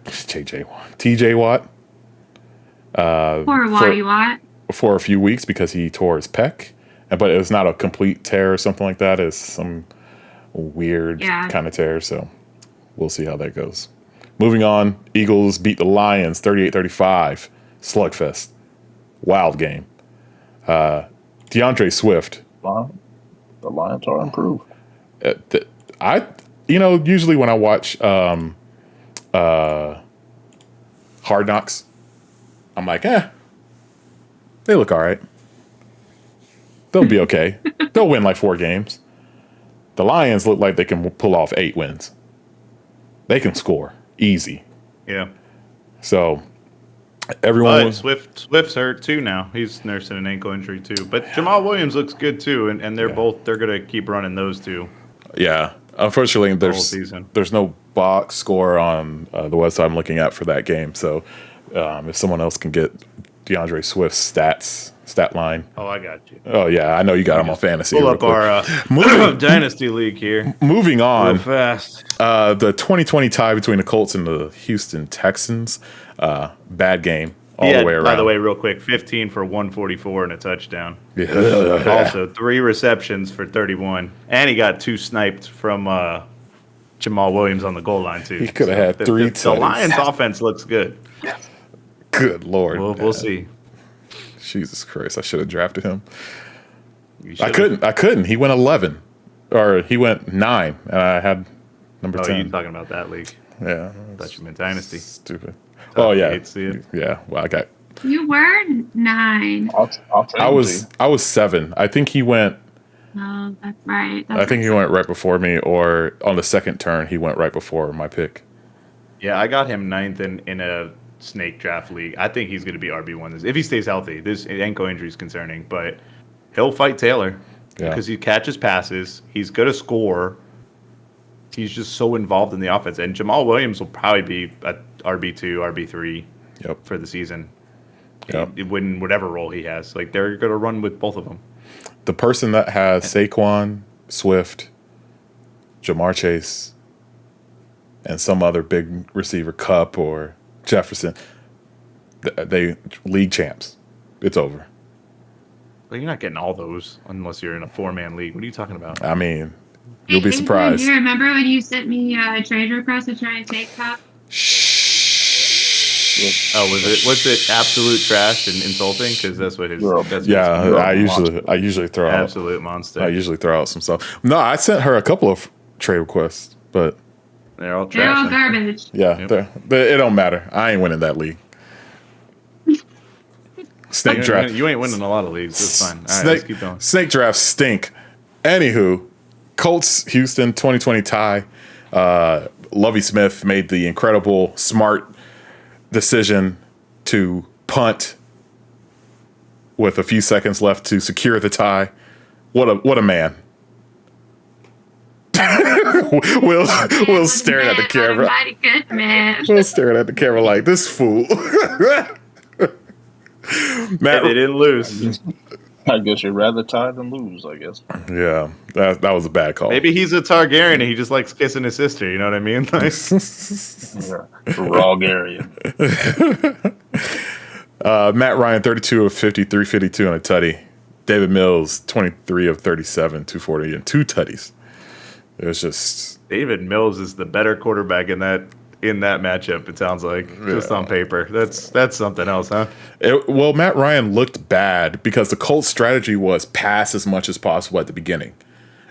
Waddy Watt. For a few weeks because he tore his pec, but it was not a complete tear or something like that. It's some weird kind of tear, so we'll see how that goes. Moving on, Eagles beat the Lions 38-35. Slugfest. Wild game. DeAndre Swift. The Lions are improved. Usually when I watch Hard Knocks, I'm like, they look all right. They'll be okay. They'll win like 4 games. The Lions look like they can pull off 8 wins. They can score easy. Yeah. So Everyone. Swift's hurt too now. He's nursing an ankle injury too. But Jamal Williams looks good too, and they're gonna keep running those two. Yeah. Unfortunately, there's no box score on the website I'm looking at for that game. So if someone else can get DeAndre Swift's stat line. Oh, I got you. Oh yeah, I know you got him on fantasy. Pull up our dynasty league here. Moving on, real fast. The 2020 tie between the Colts and the Houston Texans. Bad game all the way around. By the way, real quick, 15 for 144 and a touchdown. Yeah. Also, 3 receptions for 31, and he got 2 sniped from Jamal Williams on the goal line too. He could have had 3. The Lions' offense looks good. Good Lord. We'll see. Jesus Christ! I should have drafted him. I couldn't. He went 11, or he went 9, and I had number 10. Oh, you talking about that league? Yeah. I thought you meant dynasty. Stupid. Tough Oh yeah. to see it. Yeah. Well, I got. You were 9. I was 7. I think he went. Oh, that's right. I think he went right before me, or on the second turn, he went right before my pick. Yeah, I got him 9th in a snake draft league. I think he's going to be RB1 if he stays healthy. This ankle injury is concerning, but he'll fight Taylor because he catches passes. He's going to score. He's just so involved in the offense. And Jamal Williams will probably be at RB2, RB3 for the season. Yep. In whatever role he has. Like, they're going to run with both of them. The person that has Saquon, Swift, Jamar Chase, and some other big receiver, Cup or Jefferson, they league champs. It's over. Well, you're not getting all those unless you're in a 4-man league. What are you talking about? I mean, you'll be surprised. Do you remember when you sent me a trade request to try and take Cup? Oh, was it absolute trash and insulting? Because that's what his. I usually throw out absolute monster. I usually throw out some stuff. No, I sent her a couple of trade requests, but they're all trash. They're all garbage. Yeah, it don't matter. I ain't winning that league. Snake draft. You ain't winning a lot of leagues. That's fine. All right, let's keep going. Snake drafts stink. Anywho, Colts Houston 2020 tie. Lovie Smith made the incredible, smart decision to punt with a few seconds left to secure the tie. What a man. Will staring at the camera. Mighty good man. Will staring at the camera like this fool. Matt, they didn't lose. I guess you'd rather tie than lose, I guess. Yeah, that was a bad call. Maybe he's a Targaryen and he just likes kissing his sister. You know what I mean? Like, Targaryen. Matt Ryan, 32 of 50, 352 and a tutty. David Mills, 23 of 37, 240 and 2 tutties. It was just David Mills is the better quarterback in that matchup. It sounds like just on paper. That's something else, huh? Well, Matt Ryan looked bad because the Colts' strategy was pass as much as possible at the beginning,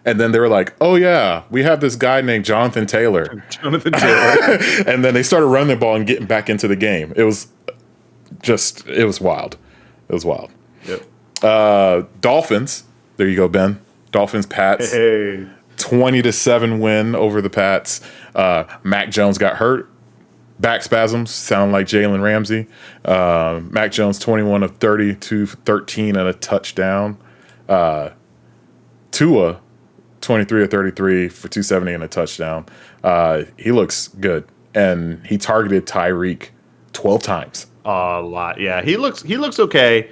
and then they were like, "Oh yeah, we have this guy named Jonathan Taylor." And then they started running the ball and getting back into the game. It was wild. It was wild. Yep. Dolphins. There you go, Ben. Dolphins, Pats. Hey. 20-7 win over the Pats. Mac Jones got hurt. Back spasms, sound like Jalen Ramsey. Mac Jones, 21 of 30, 213 and a touchdown. Tua, 23 of 33 for 270 and a touchdown. He looks good. And he targeted Tyreek 12 times. A lot. Yeah, he looks okay.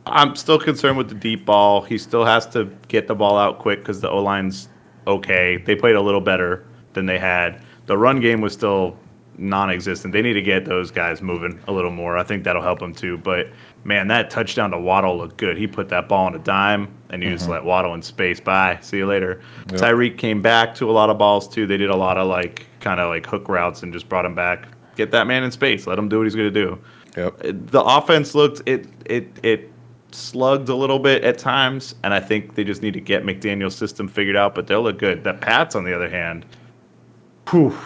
I'm still concerned with the deep ball. He still has to get the ball out quick because the O-line's okay. They played a little better than they had. The run game was still non-existent. They need to get those guys moving a little more. I think that'll help them too. But, man, that touchdown to Waddle looked good. He put that ball on a dime, and you just let Waddle in space. Bye. See you later. Yep. Tyreek came back to a lot of balls too. They did a lot of kind of hook routes and just brought him back. Get that man in space. Let him do what he's going to do. Yep. The offense looked it slugged a little bit at times, and I think they just need to get McDaniel's system figured out, but they'll look good. The Pats, on the other hand,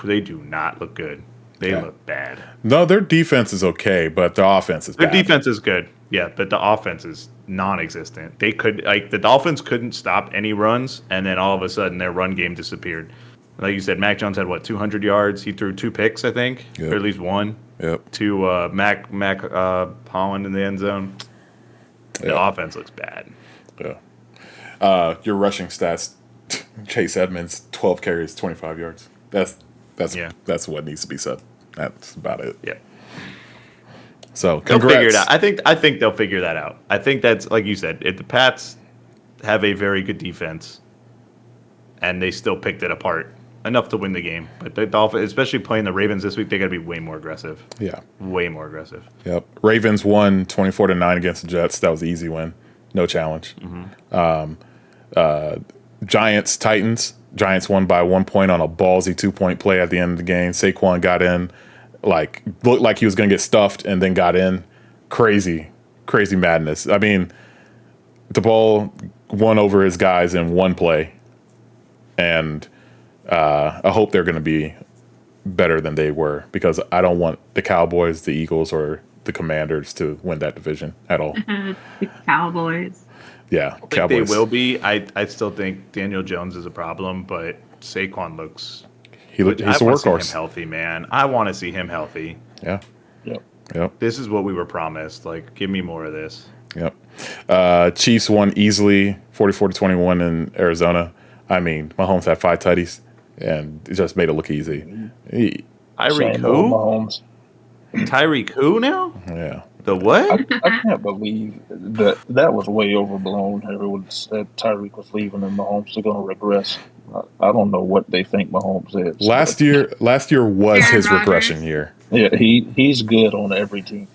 they do not look good. They look bad. No, their defense is okay, but the offense is bad. Their defense is good, yeah, but the offense is non-existent. They could the Dolphins couldn't stop any runs, and then all of a sudden their run game disappeared. Like you said, Mac Jones had 200 yards. He threw 2 picks, I think, or at least 1. Yep. to Mac Holland in the end zone. The offense looks bad. Yeah. Your rushing stats: Chase Edmonds, 12 carries, 25 yards. That's what needs to be said. That's about it. Yeah. So They'll congrats. figure it out. I think they'll figure that out. I think that's like you said. If the Pats have a very good defense, and they still picked it apart enough to win the game, but the Dolphins, especially playing the Ravens this week, they got to be way more aggressive. Yeah. Way more aggressive. Yep. Ravens won 24-9 against the Jets. That was an easy win. No challenge. Giants, Titans. Giants won by 1 point on a ballsy 2-point play at the end of the game. Saquon got in, looked like he was going to get stuffed and then got in. Crazy madness. I mean, the ball won over his guys in one play. And I hope they're going to be better than they were because I don't want the Cowboys, the Eagles, or the Commanders to win that division at all. The Cowboys. Yeah, I think Cowboys. they will be. I still think Daniel Jones is a problem, but Saquon looks. He's a workhorse. See him healthy, man. I want to see him healthy. Yeah. Yep. This is what we were promised. Like, give me more of this. Yep. Chiefs won easily, 44-21 in Arizona. I mean, Mahomes had 5 tutties, and it just made it look easy. Tyreek Same old who? Mahomes. Tyreek who now? Yeah. The what? I can't believe that was way overblown. Everyone said Tyreek was leaving and Mahomes are going to regress. I don't know what they think Mahomes is. Last year was Aaron his Rodgers. regression year. Yeah, he's good on every team.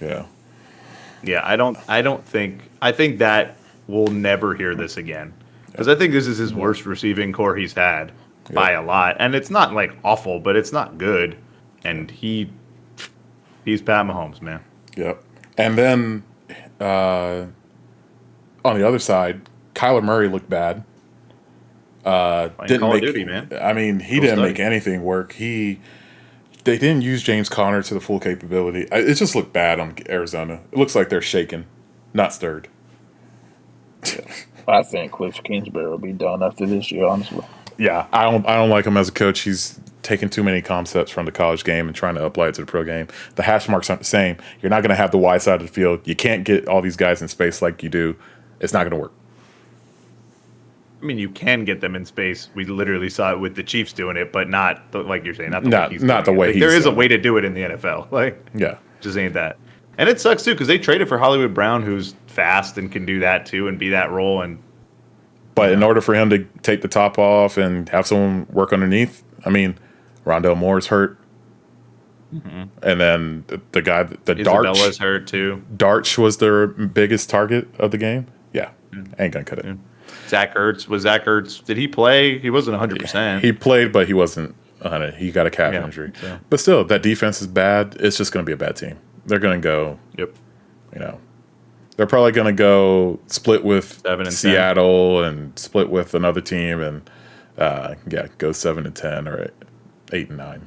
Yeah. Yeah, I think that we'll never hear this again. Because I think this is his worst receiving core he's had by a lot. And it's not like awful, but it's not good. And he's Pat Mahomes, man. Yep. And then on the other side, Kyler Murray looked bad. Didn't Call of make Duty, man. I mean, he didn't make anything work. They didn't use James Conner to the full capability. It just looked bad on Arizona. It looks like they're shaken, not stirred. I think Cliff Kingsbury will be done after this year, honestly. Yeah, I don't like him as a coach. He's taking too many concepts from the college game and trying to apply it to the pro game. The hash marks aren't the same. You're not going to have the wide side of the field. You can't get all these guys in space like you do. It's not going to work. I mean, you can get them in space. We literally saw it with the Chiefs doing it, but not like you're saying, not the way he's not the doing it. way Like, he's there is a doing way to do it in the NFL. Like, Yeah. just ain't that. And it sucks too because they traded for Hollywood Brown, who's fast and can do that too and be that role. And But in order for him to take the top off and have someone work underneath, I mean, Rondell Moore's hurt. And then the guy, Isabella's hurt too. Darch was their biggest target of the game. Yeah, ain't gonna cut it. Zach Ertz, did he play? He wasn't 100%. He played, but he wasn't 100. He got a calf injury. So. But still, that defense is bad. It's just gonna be a bad team. They're gonna go. Yep. They're probably gonna go split with 7-10. Seattle and split with another team and go 7-10 or 8-9.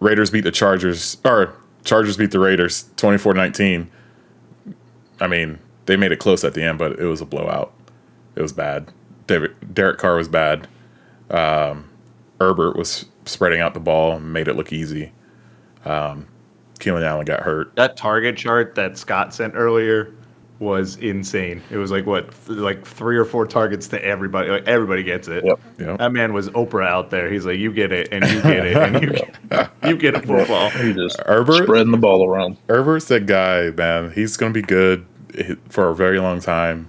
Raiders beat the Chargers, or Chargers beat the Raiders 24-19. I mean, they made it close at the end, but it was a blowout. It was bad. Derek Carr was bad. Herbert was spreading out the ball and made it look easy. Keelan Allen got hurt. That target chart that Scott sent earlier was insane. It was like like 3 or 4 targets to everybody. Like everybody gets it. Yep. That man was Oprah out there. He's like, you get it, and you get it, and you get a football. He just Herbert? spreading the ball around. Herbert's that guy, man. He's going to be good for a very long time.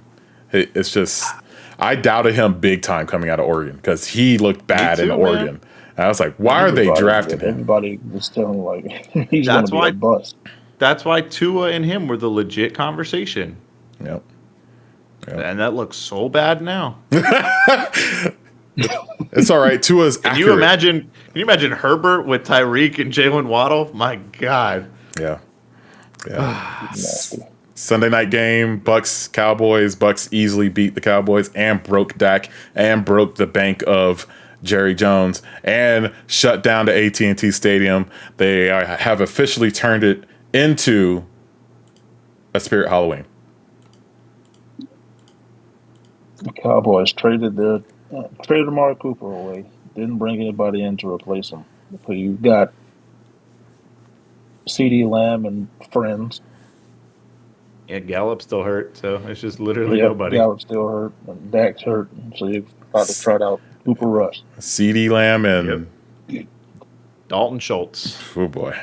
It's just, I doubted him big time coming out of Oregon because he looked bad in Oregon. Man. And I was like, why are they drafting him? Everybody was telling like he's going to be a bust. That's why Tua and him were the legit conversation. Yep. And that looks so bad now. It's all right. Tua's Can accurate. you imagine Herbert with Tyreek and Jalen Waddle? My God. Yeah. Nasty. Sunday night game, Bucks Cowboys. Bucks easily beat the Cowboys and broke Dak and broke the bank of Jerry Jones and shut down the AT&T Stadium. They have officially turned it into a Spirit Halloween. The Cowboys traded Amari Cooper away. Didn't bring anybody in to replace him. So you got CeeDee Lamb and friends. Yeah, Gallup still hurt, so it's just literally Yeah, nobody. Gallup still hurt, and Dak's hurt, so you've got to try out Cooper Rush. CeeDee Lamb and Dalton Schultz. oh boy,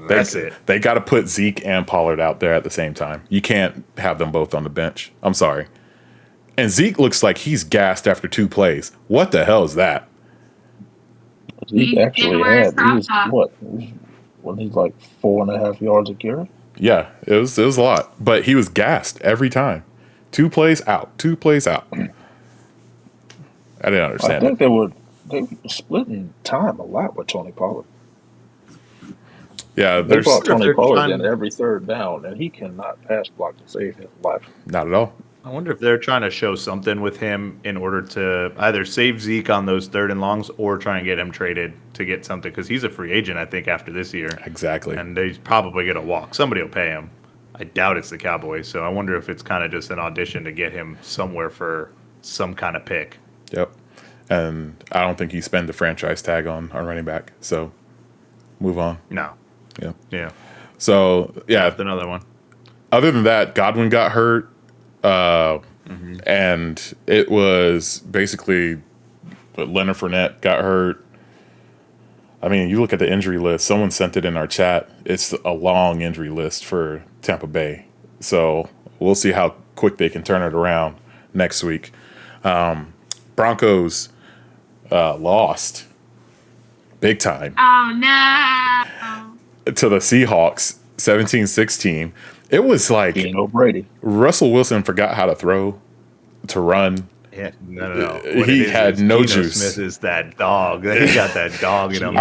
That's it. They got to put Zeke and Pollard out there at the same time. You can't have them both on the bench. I'm sorry. And Zeke looks like he's gassed after 2 plays. What the hell is that? Zeke actually when he's like 4.5 yards a carry. Yeah, it was a lot, but he was gassed every time. 2 plays out, 2 plays out. I didn't understand. I think they were splitting time a lot with Tony Pollard. Yeah, they brought Tony Pollard in every third down, and he cannot pass block to save his life. Not at all. I wonder if they're trying to show something with him in order to either save Zeke on those 3rd and longs or try and get him traded to get something, because he's a free agent, I think, after this year. Exactly. And he's probably going to walk. Somebody will pay him. I doubt it's the Cowboys, so I wonder if it's kind of just an audition to get him somewhere for some kind of pick. Yep. And I don't think you spend the franchise tag on running back, so move on. No. Yeah. So, yeah. That's another one. Other than that, Godwin got hurt. And it was basically Leonard Fournette got hurt. I mean, you look at the injury list. Someone sent it in our chat. It's a long injury list for Tampa Bay. So we'll see how quick they can turn it around next week. Broncos lost big time. Oh, no. To the Seahawks, 17-16. It was like Brady. Russell Wilson forgot how to throw, to run. Yeah, no. He had no juice. Smith is that dog. He got that dog in him.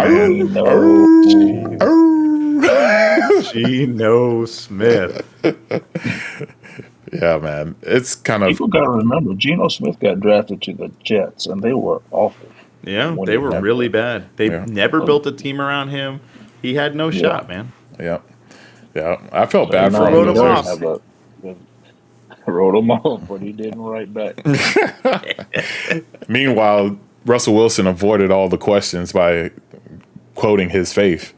Geno Smith. Yeah, man. It's kind of... People got to remember, Geno Smith got drafted to the Jets, and they were awful. Yeah, they were really bad. They never built a team around him. He had no shot, man. Yeah. Yeah, I felt bad for him. Wrote him off, but he didn't write back. Meanwhile, Russell Wilson avoided all the questions by quoting his faith.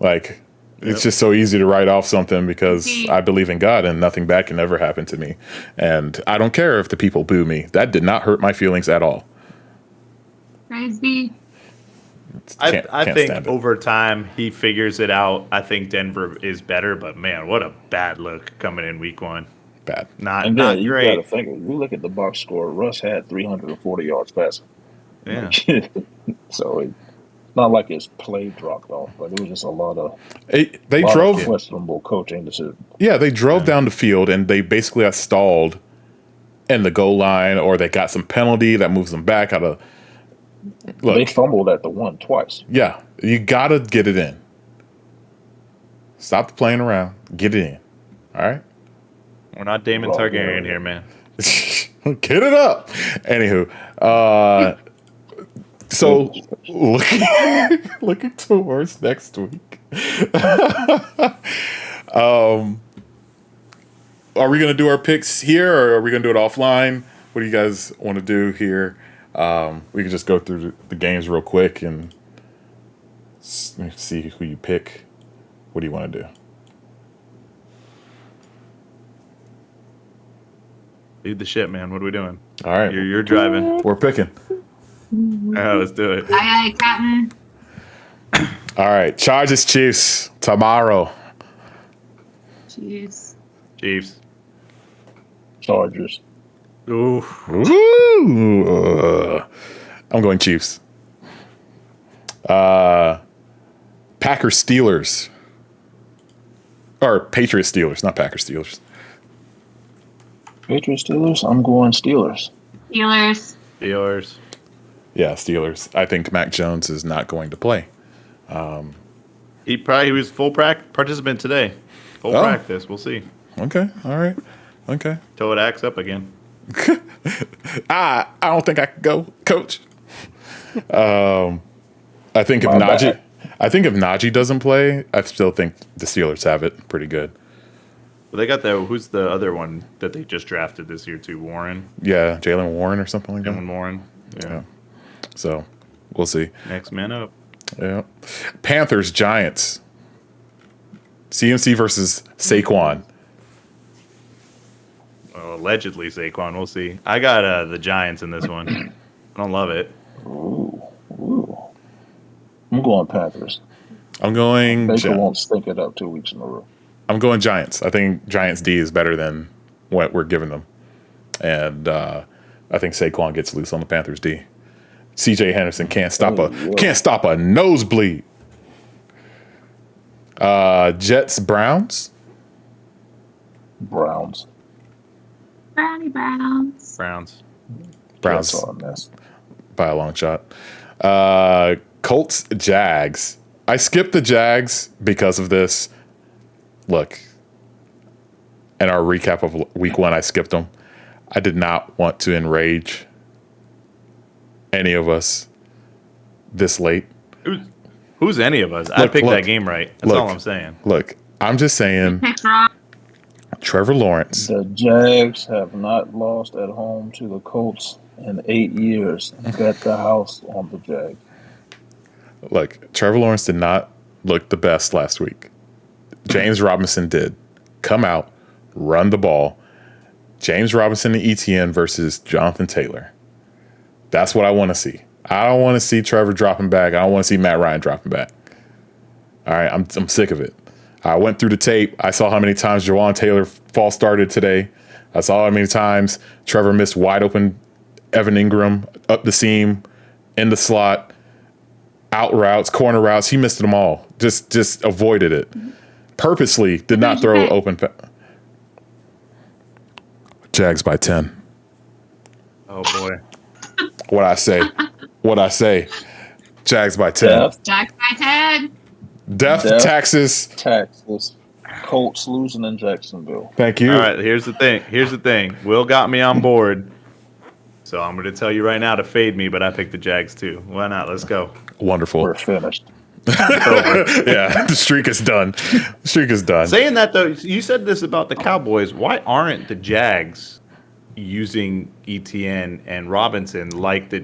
Like, it's just so easy to write off something because I believe in God and nothing bad can ever happen to me. And I don't care if the people boo me. That did not hurt my feelings at all. Crazy. I think over time he figures it out. I think Denver is better, but man, what a bad look coming in week 1. Bad. Not you great. Got to think, you look at the box score, Russ had 340 yards passing. Yeah. So it's not like his play dropped off, but it was just a lot of questionable coaching decisions. Yeah, they drove down the field and they basically got stalled in the goal line, or they got some penalty that moves them back out of. Look, they fumbled at the 1 twice. Yeah, you gotta get it in. Stop playing around. Get it in. All right. We're not Damon Targaryen here, man. Get it up. Anywho, so looking towards next week. Are we gonna do our picks here, or are we gonna do it offline? What do you guys want to do here? We can just go through the games real quick and see who you pick. What do you want to do? Lead the ship, man. What are we doing? All right. You're driving. We're picking. All right, let's do it. Aye, Captain. All right. Chargers, Chiefs tomorrow. Chiefs. Chargers. Ooh. I'm going Chiefs. Packers, Steelers. Or Patriots, Steelers, not Packers, Steelers. Patriots, Steelers. I'm going Steelers. Steelers. Yeah, Steelers. I think Mac Jones is not going to play. He was full participant today. Full practice. We'll see. Okay. All right. Okay. Till it acts up again. I don't think I can go, Coach. I think if Najee doesn't play, I still think the Steelers have it pretty good. Well, they got who's the other one that they just drafted this year too? Warren? Yeah, Jalen Warren or something like that. Jalen Warren. Yeah. So, we'll see. Next man up. Yeah. Panthers, Giants. CMC versus Saquon. Well, allegedly Saquon. We'll see. I got the Giants in this one. I don't love it. Ooh. I'm going Panthers. I'm going. Baker won't stink it up 2 weeks in a row. I'm going Giants. I think Giants D is better than what we're giving them, and I think Saquon gets loose on the Panthers D. C.J. Henderson can't stop a nosebleed. Jets Browns. Browns. By a long shot. Colts Jags. I skipped the Jags because of this. Look, in our recap of week 1, I skipped them. I did not want to enrage any of us this late. Who's any of us? I picked that game right. That's all I'm saying. Look, I'm just saying. Trevor Lawrence. The Jags have not lost at home to the Colts in 8 years. Bet the house on the Jags. Look, Trevor Lawrence did not look the best last week. James Robinson did. Come out, run the ball. James Robinson and ETN versus Jonathan Taylor. That's what I want to see. I don't want to see Trevor dropping back. I don't want to see Matt Ryan dropping back. All right, I'm sick of it. I went through the tape. I saw how many times Jawan Taylor false started today. I saw how many times Trevor missed wide open Evan Ingram up the seam, in the slot, out routes, corner routes. He missed them all. Just avoided it. Purposely did not throw open. Jags by 10. Oh, boy. What I say. Jags by 10. Jags by 10. Death, taxes. Colts losing in Jacksonville. Thank you. All right, here's the thing. Will got me on board. So I'm going to tell you right now to fade me, but I picked the Jags too. Why not? Let's go. Wonderful. We're finished. Yeah, the streak is done. Saying that, though, you said this about the Cowboys. Why aren't the Jags using ETN and Robinson like the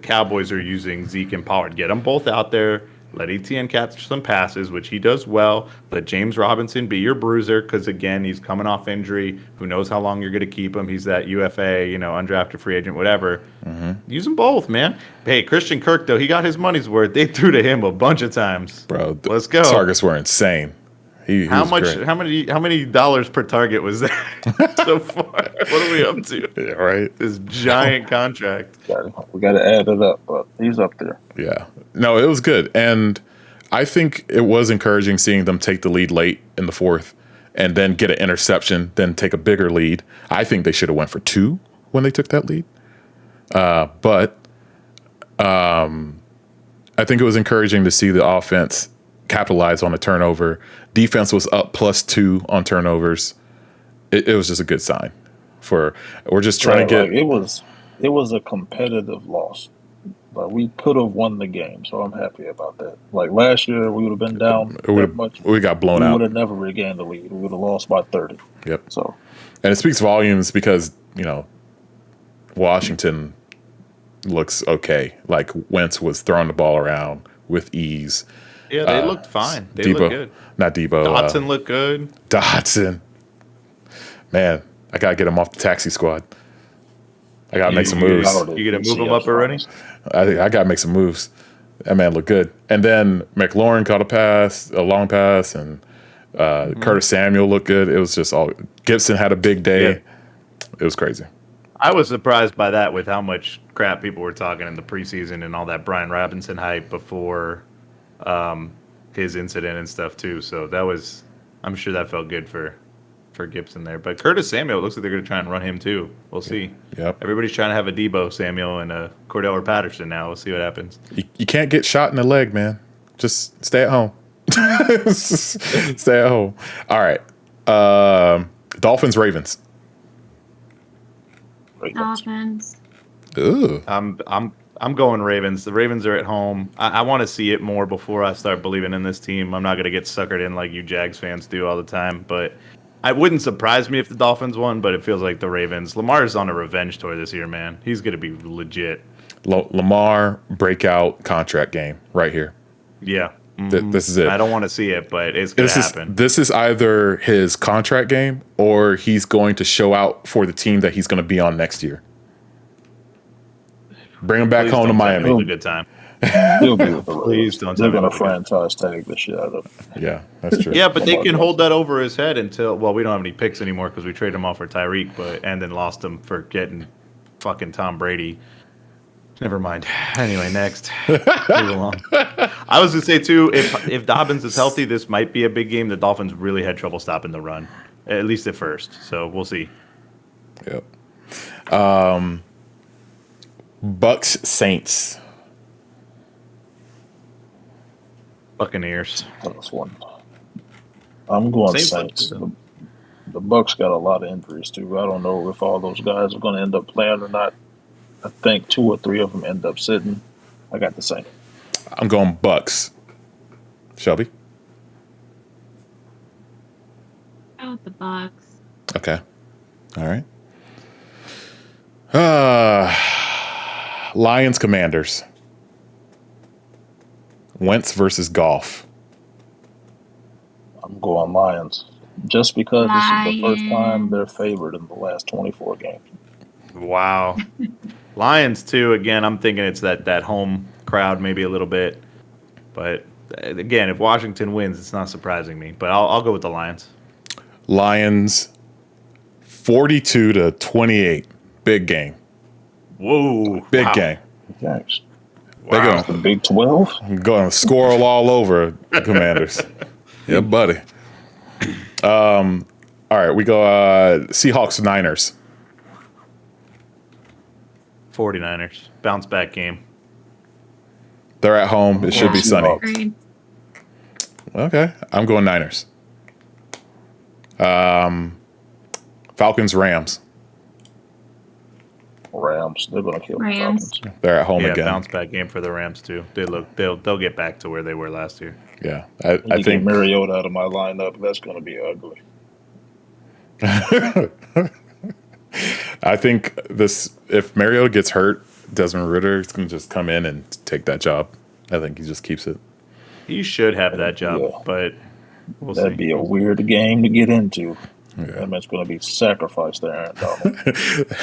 Cowboys are using Zeke and Pollard? Get them both out there. Let ETN catch some passes, which he does well. Let James Robinson be your bruiser because, again, he's coming off injury. Who knows how long you're going to keep him? He's that UFA, undrafted free agent, whatever. Mm-hmm. Use them both, man. Hey, Christian Kirk, though, he got his money's worth. They threw to him a bunch of times. Bro, let's go. Targets were insane. How many dollars per target was that so far? What are we up to? Yeah, right. This giant contract. We got to add it up, but he's up there. Yeah. No, it was good. And I think it was encouraging seeing them take the lead late in the 4th and then get an interception, then take a bigger lead. I think they should have went for 2 when they took that lead. But I think it was encouraging to see the offense capitalize on a turnover. Defense was up +2 on turnovers. It was just a good sign. We're just trying to get. It was a competitive loss. But we could have won the game, so I'm happy about that. Like last year, we would have been down that much. We got blown out. We would have never regained the lead. We would have lost by 30. Yep. So, and it speaks volumes because Washington looks okay. Like Wentz was throwing the ball around with ease. Yeah, they looked fine. They looked good. Not Debo. Dotson looked good. Dotson. Man, I got to get him off the taxi squad. I got to make some moves. You going to move him up already? I got to make some moves. That man looked good. And then McLaurin caught a long pass, and Curtis Samuel looked good. It was just all – Gibson had a big day. Yeah. It was crazy. I was surprised by that with how much crap people were talking in the preseason and all that Brian Robinson hype before his incident and stuff too. So that was – I'm sure that felt good for Gibson there. But Curtis Samuel, it looks like they're going to try and run him too. We'll see. Yep. Everybody's trying to have a Debo Samuel and a Cordell Patterson now. We'll see what happens. You can't get shot in the leg, man. Just stay at home. Stay at home. All right. Dolphins, Ravens. Dolphins. Ooh. I'm going Ravens. The Ravens are at home. I want to see it more before I start believing in this team. I'm not going to get suckered in like you Jags fans do all the time, but it wouldn't surprise me if the Dolphins won, but it feels like the Ravens. Lamar's on a revenge tour this year, man. He's going to be legit. Lamar breakout contract game right here. Yeah. This is it. I don't want to see it, but it's going to happen. This is either his contract game or he's going to show out for the team that he's going to be on next year. Bring him back home to Miami. It's a good time. He'll be with the Please Raiders. don't They're tell me going to franchise tag the shit out of him. Yeah, that's true. Yeah, but they can hold that over his head until, well, we don't have any picks anymore because we traded him off for Tyreek, and then lost him for getting fucking Tom Brady. Never mind. Anyway, next. Move along. I was going to say, too, if Dobbins is healthy, this might be a big game. The Dolphins really had trouble stopping the run, at least at first. So we'll see. Yep. Bucks Saints. Buccaneers. That's one. I'm going Saints. The Bucks got a lot of injuries too. I don't know if all those guys are going to end up playing or not. I think 2 or 3 of them end up sitting. I got the Saints. I'm going Bucks. Shelby. Go with the Bucks. Okay. All right. Lions Commanders. Wentz versus Goff. I'm going Lions. Just because this is the first time they're favored in the last 24 games. Wow. Lions, too. Again, I'm thinking it's that home crowd maybe a little bit. But, again, if Washington wins, it's not surprising me. But I'll go with the Lions. Lions 42-28. Big game. Whoa. Big game. Thanks. They're Wow. The Big 12? going to squirrel all over the Commanders. Yeah, buddy. All right, we go Seahawks Niners. 49ers. Bounce back game. They're at home. It should be sunny. Agreed. Okay, I'm going Niners. Falcons Rams. Rams. They're going to kill the Rams. Falcons. They're at home Yeah, again. bounce back game for the Rams, too. They'll get back to where they were last year. Yeah, I I get think Mariota out of my lineup. That's going to be ugly. I think this. If Mariota gets hurt, Desmond Ridder is going to just come in and take that job. I think he just keeps it. He should have that job, Yeah. but we'll That'd see. be a weird game to get into. Yeah. That man's going to be sacrificed there, Aaron Donald.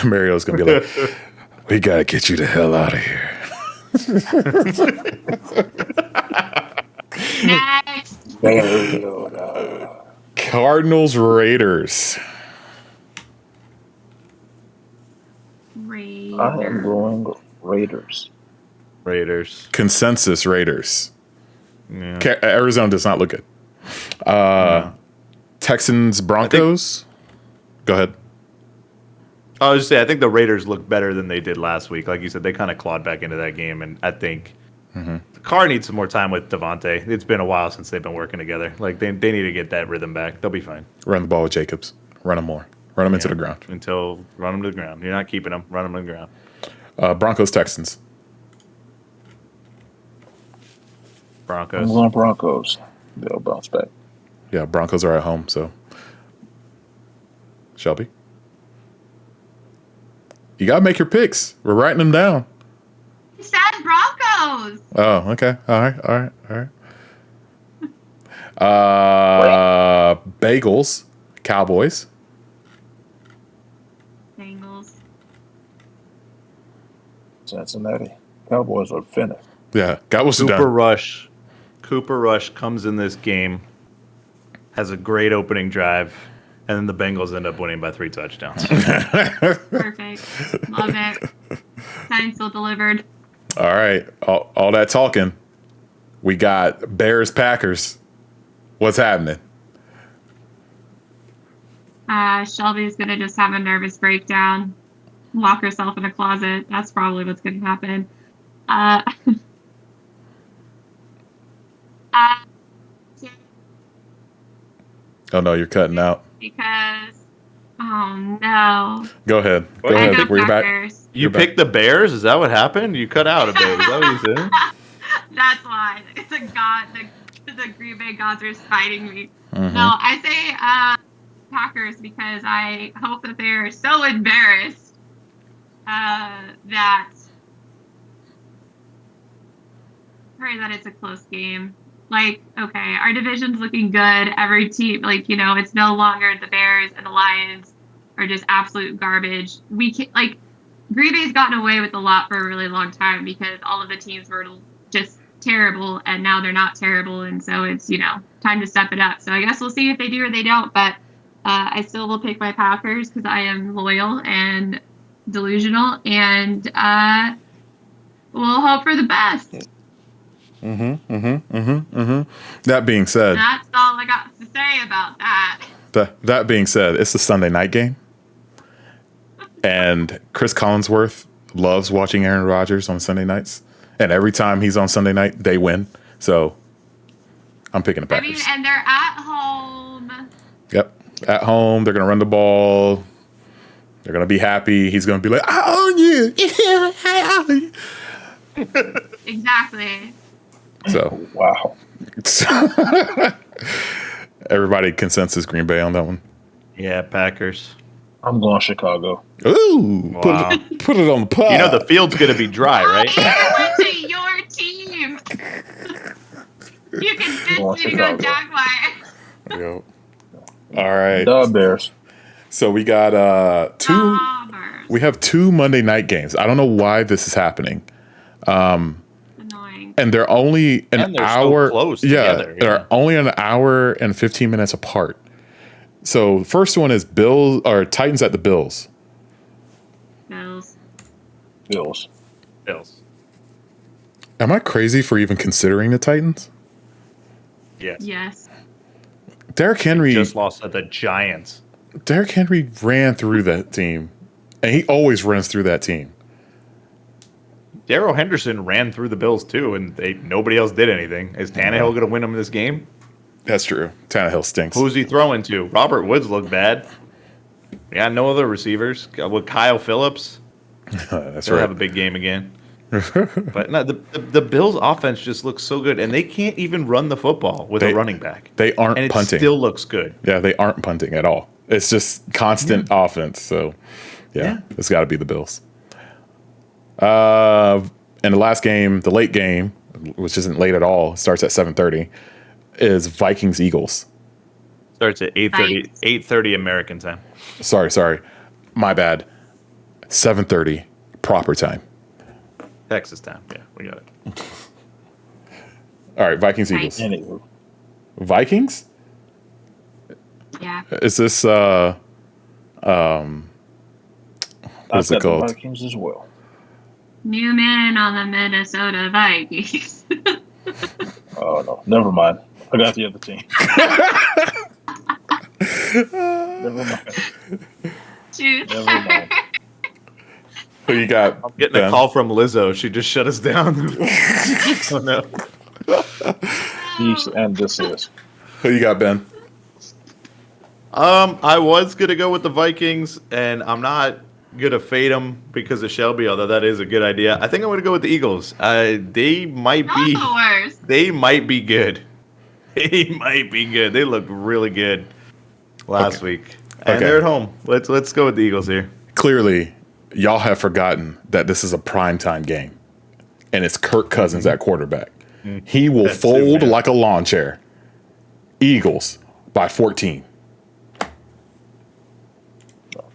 Mariota's going to be like, we got to get you the hell out of here. Next. Mariota. Cardinals Raiders. I am going Raiders. Raiders. Consensus Raiders. Yeah. Arizona does not look good. Texans Broncos. Go ahead. I was just saying, I think the Raiders look better than they did last week. Like you said, they kind of clawed back into that game, and I think the Carr needs some more time with Devontae. It's been a while since they've been working together. Like they need to get that rhythm back. They'll be fine. Run the ball with Jacobs. Run him more. Run him into the ground. Run them to the ground. You're not keeping them. Run them to the ground. Broncos Texans. I'm Broncos. going Broncos. They'll bounce back. Yeah, Broncos are at home, so. Shelby? You got to make your picks. We're writing them down. He said Broncos. Oh, okay. All right. Bagels, Cowboys. Bengals. Cincinnati. Cowboys are finished. Yeah, Cowboys are Cooper done. Rush. Cooper Rush comes in this game, has a great opening drive, and then the Bengals end up winning by 3 touchdowns. Perfect. Love it. Saints still delivered. All right. All that talking. We got Bears, Packers. What's happening? Shelby's going to just have a nervous breakdown, lock herself in a closet. That's probably what's going to happen. Oh, no, you're cutting out. Because, oh no. Go ahead. Go I ahead. I go We're back. Packers. You picked the Bears? Is that what happened? You cut out a bit. Is that what you said? That's why. It's a god. The Green Bay gods are spiting me. Mhm. No, I say Packers because I hope that they're so embarrassed that pray that it's a close game. like, okay, our division's looking good. Every team, like, it's no longer the Bears and the Lions are just absolute garbage. We can like Green Bay's gotten away with a lot for a really long time because all of the teams were just terrible, and now they're not terrible, and so it's time to step it up. So I guess we'll see if they do or they don't, but I still will pick my Packers because I am loyal and delusional, and we'll hope for the best. That being said, that's all I got to say about that. That being said, it's the Sunday night game. And Chris Collinsworth loves watching Aaron Rodgers on Sunday nights. And every time he's on Sunday night, they win. So I'm picking the Packers. And they're at home. Yep. At home, they're going to run the ball. They're going to be happy. He's going to be like, I own you. Yeah, I own you. Exactly. So. Wow. Everybody consensus Green Bay on that one. Yeah, Packers. I'm going Chicago. Ooh, Wow. put it on the pod. The field's going to be dry, right? I went to your team. You convinced me to go Jaguars. Yep. All right. The Bears. So we got two. We have 2 Monday night games. I don't know why this is happening. Annoying. And they're only an hour. So close together. Yeah, they're only an hour and 15 minutes apart. So first one is Titans at the Bills. Bills. Am I crazy for even considering the Titans? Yes. Derrick Henry just lost at the Giants. Derrick Henry ran through that team, and he always runs through that team. Darrell Henderson ran through the Bills too, and nobody else did anything. Is Tannehill going to win them this game? That's true. Tannehill stinks. Who's he throwing to? Robert Woods looked bad. Yeah, no other receivers. With Kyle Phillips, That's they'll right. have a big game again. But no, the Bills' offense just looks so good, and they can't even run the football with a running back. They aren't and punting. It still looks good. Yeah, they aren't punting at all. It's just constant offense. So, yeah, it's got to be the Bills. And the last game, the late game, which isn't late at all, starts at 7:30, is Vikings-Eagles. Starts at 8:30 American time. Sorry. My bad. 7:30 proper time. Texas time. Yeah, we got it. All right, Vikings-Eagles. Anywho. Vikings? Yeah. Is this what is it called? Vikings as well. New man on the Minnesota Vikings. Oh no, never mind. I got the other team. Never mind. Truth. Never mind. Who you got? I'm getting Ben? a call from Lizzo. She just shut us down. Oh no. East and this is. Who you got, Ben? I was gonna go with the Vikings, and I'm not gonna fade them because of Shelby. Although that is a good idea. I think I'm gonna go with the Eagles. They might Not be. the worst. They might be good. They might be good. They looked really good last week, and they're at home. Let's go with the Eagles here. Clearly, y'all have forgotten that this is a primetime game, and it's Kirk Cousins at quarterback. He will That's fold it, man. like a lawn chair. Eagles by 14.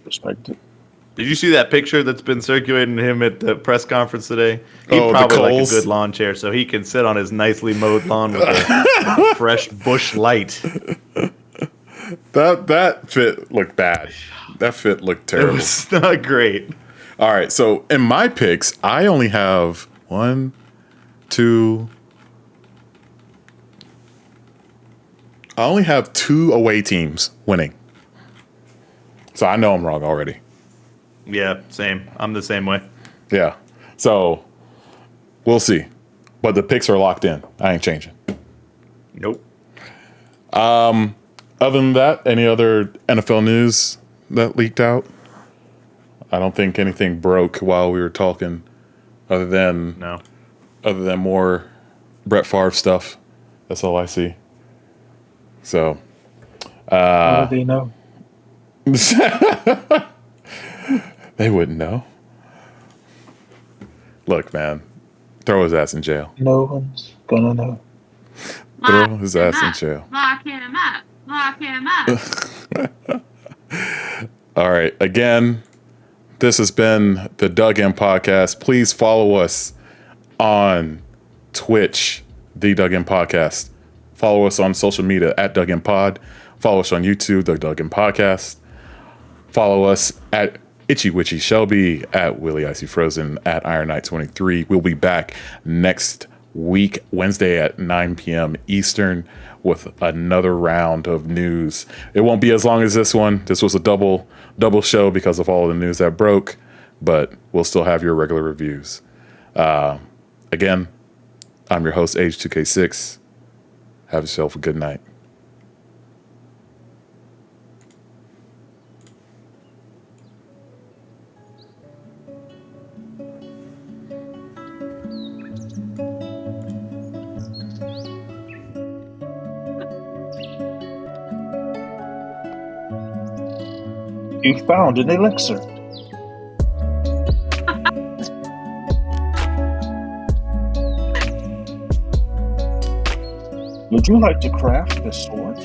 Respect it. Did you see that picture that's been circulating of him at the press conference today? He Oh, the probably like a Coles? good lawn chair, so he can sit on his nicely mowed lawn with a fresh bush light. That fit looked bad. That fit looked It terrible. was not great. All right, so in my picks, I only have 1, 2. I only have 2 away teams winning. So I know I'm wrong already. Yeah, same. I'm the same way. Yeah. So we'll see. But the picks are locked in. I ain't changing. Nope. Other than that, any other NFL news that leaked out? I don't think anything broke while we were talking other than more Brett Favre stuff. That's all I see. So How do they know? they wouldn't know. Look, man, throw his ass in jail. No one's gonna know. Throw his ass in jail. Lock him up. Lock him up. All right. Again, this has been the Dug In Podcast. Please follow us on Twitch, the Dug In Podcast. Follow us on social media at Dug In Pod. Follow us on YouTube, the Dug In Podcast. Follow us at Itchy Witchy Shelby, at Willie Icy Frozen, at Iron Knight 23. We'll be back next week, Wednesday at 9 p.m. Eastern, with another round of news. It won't be as long as this one. This was a double show because of all of the news that broke, but we'll still have your regular reviews. Again, I'm your host, Age2K6. Have yourself a good night. You found an elixir. Would you like to craft this sword?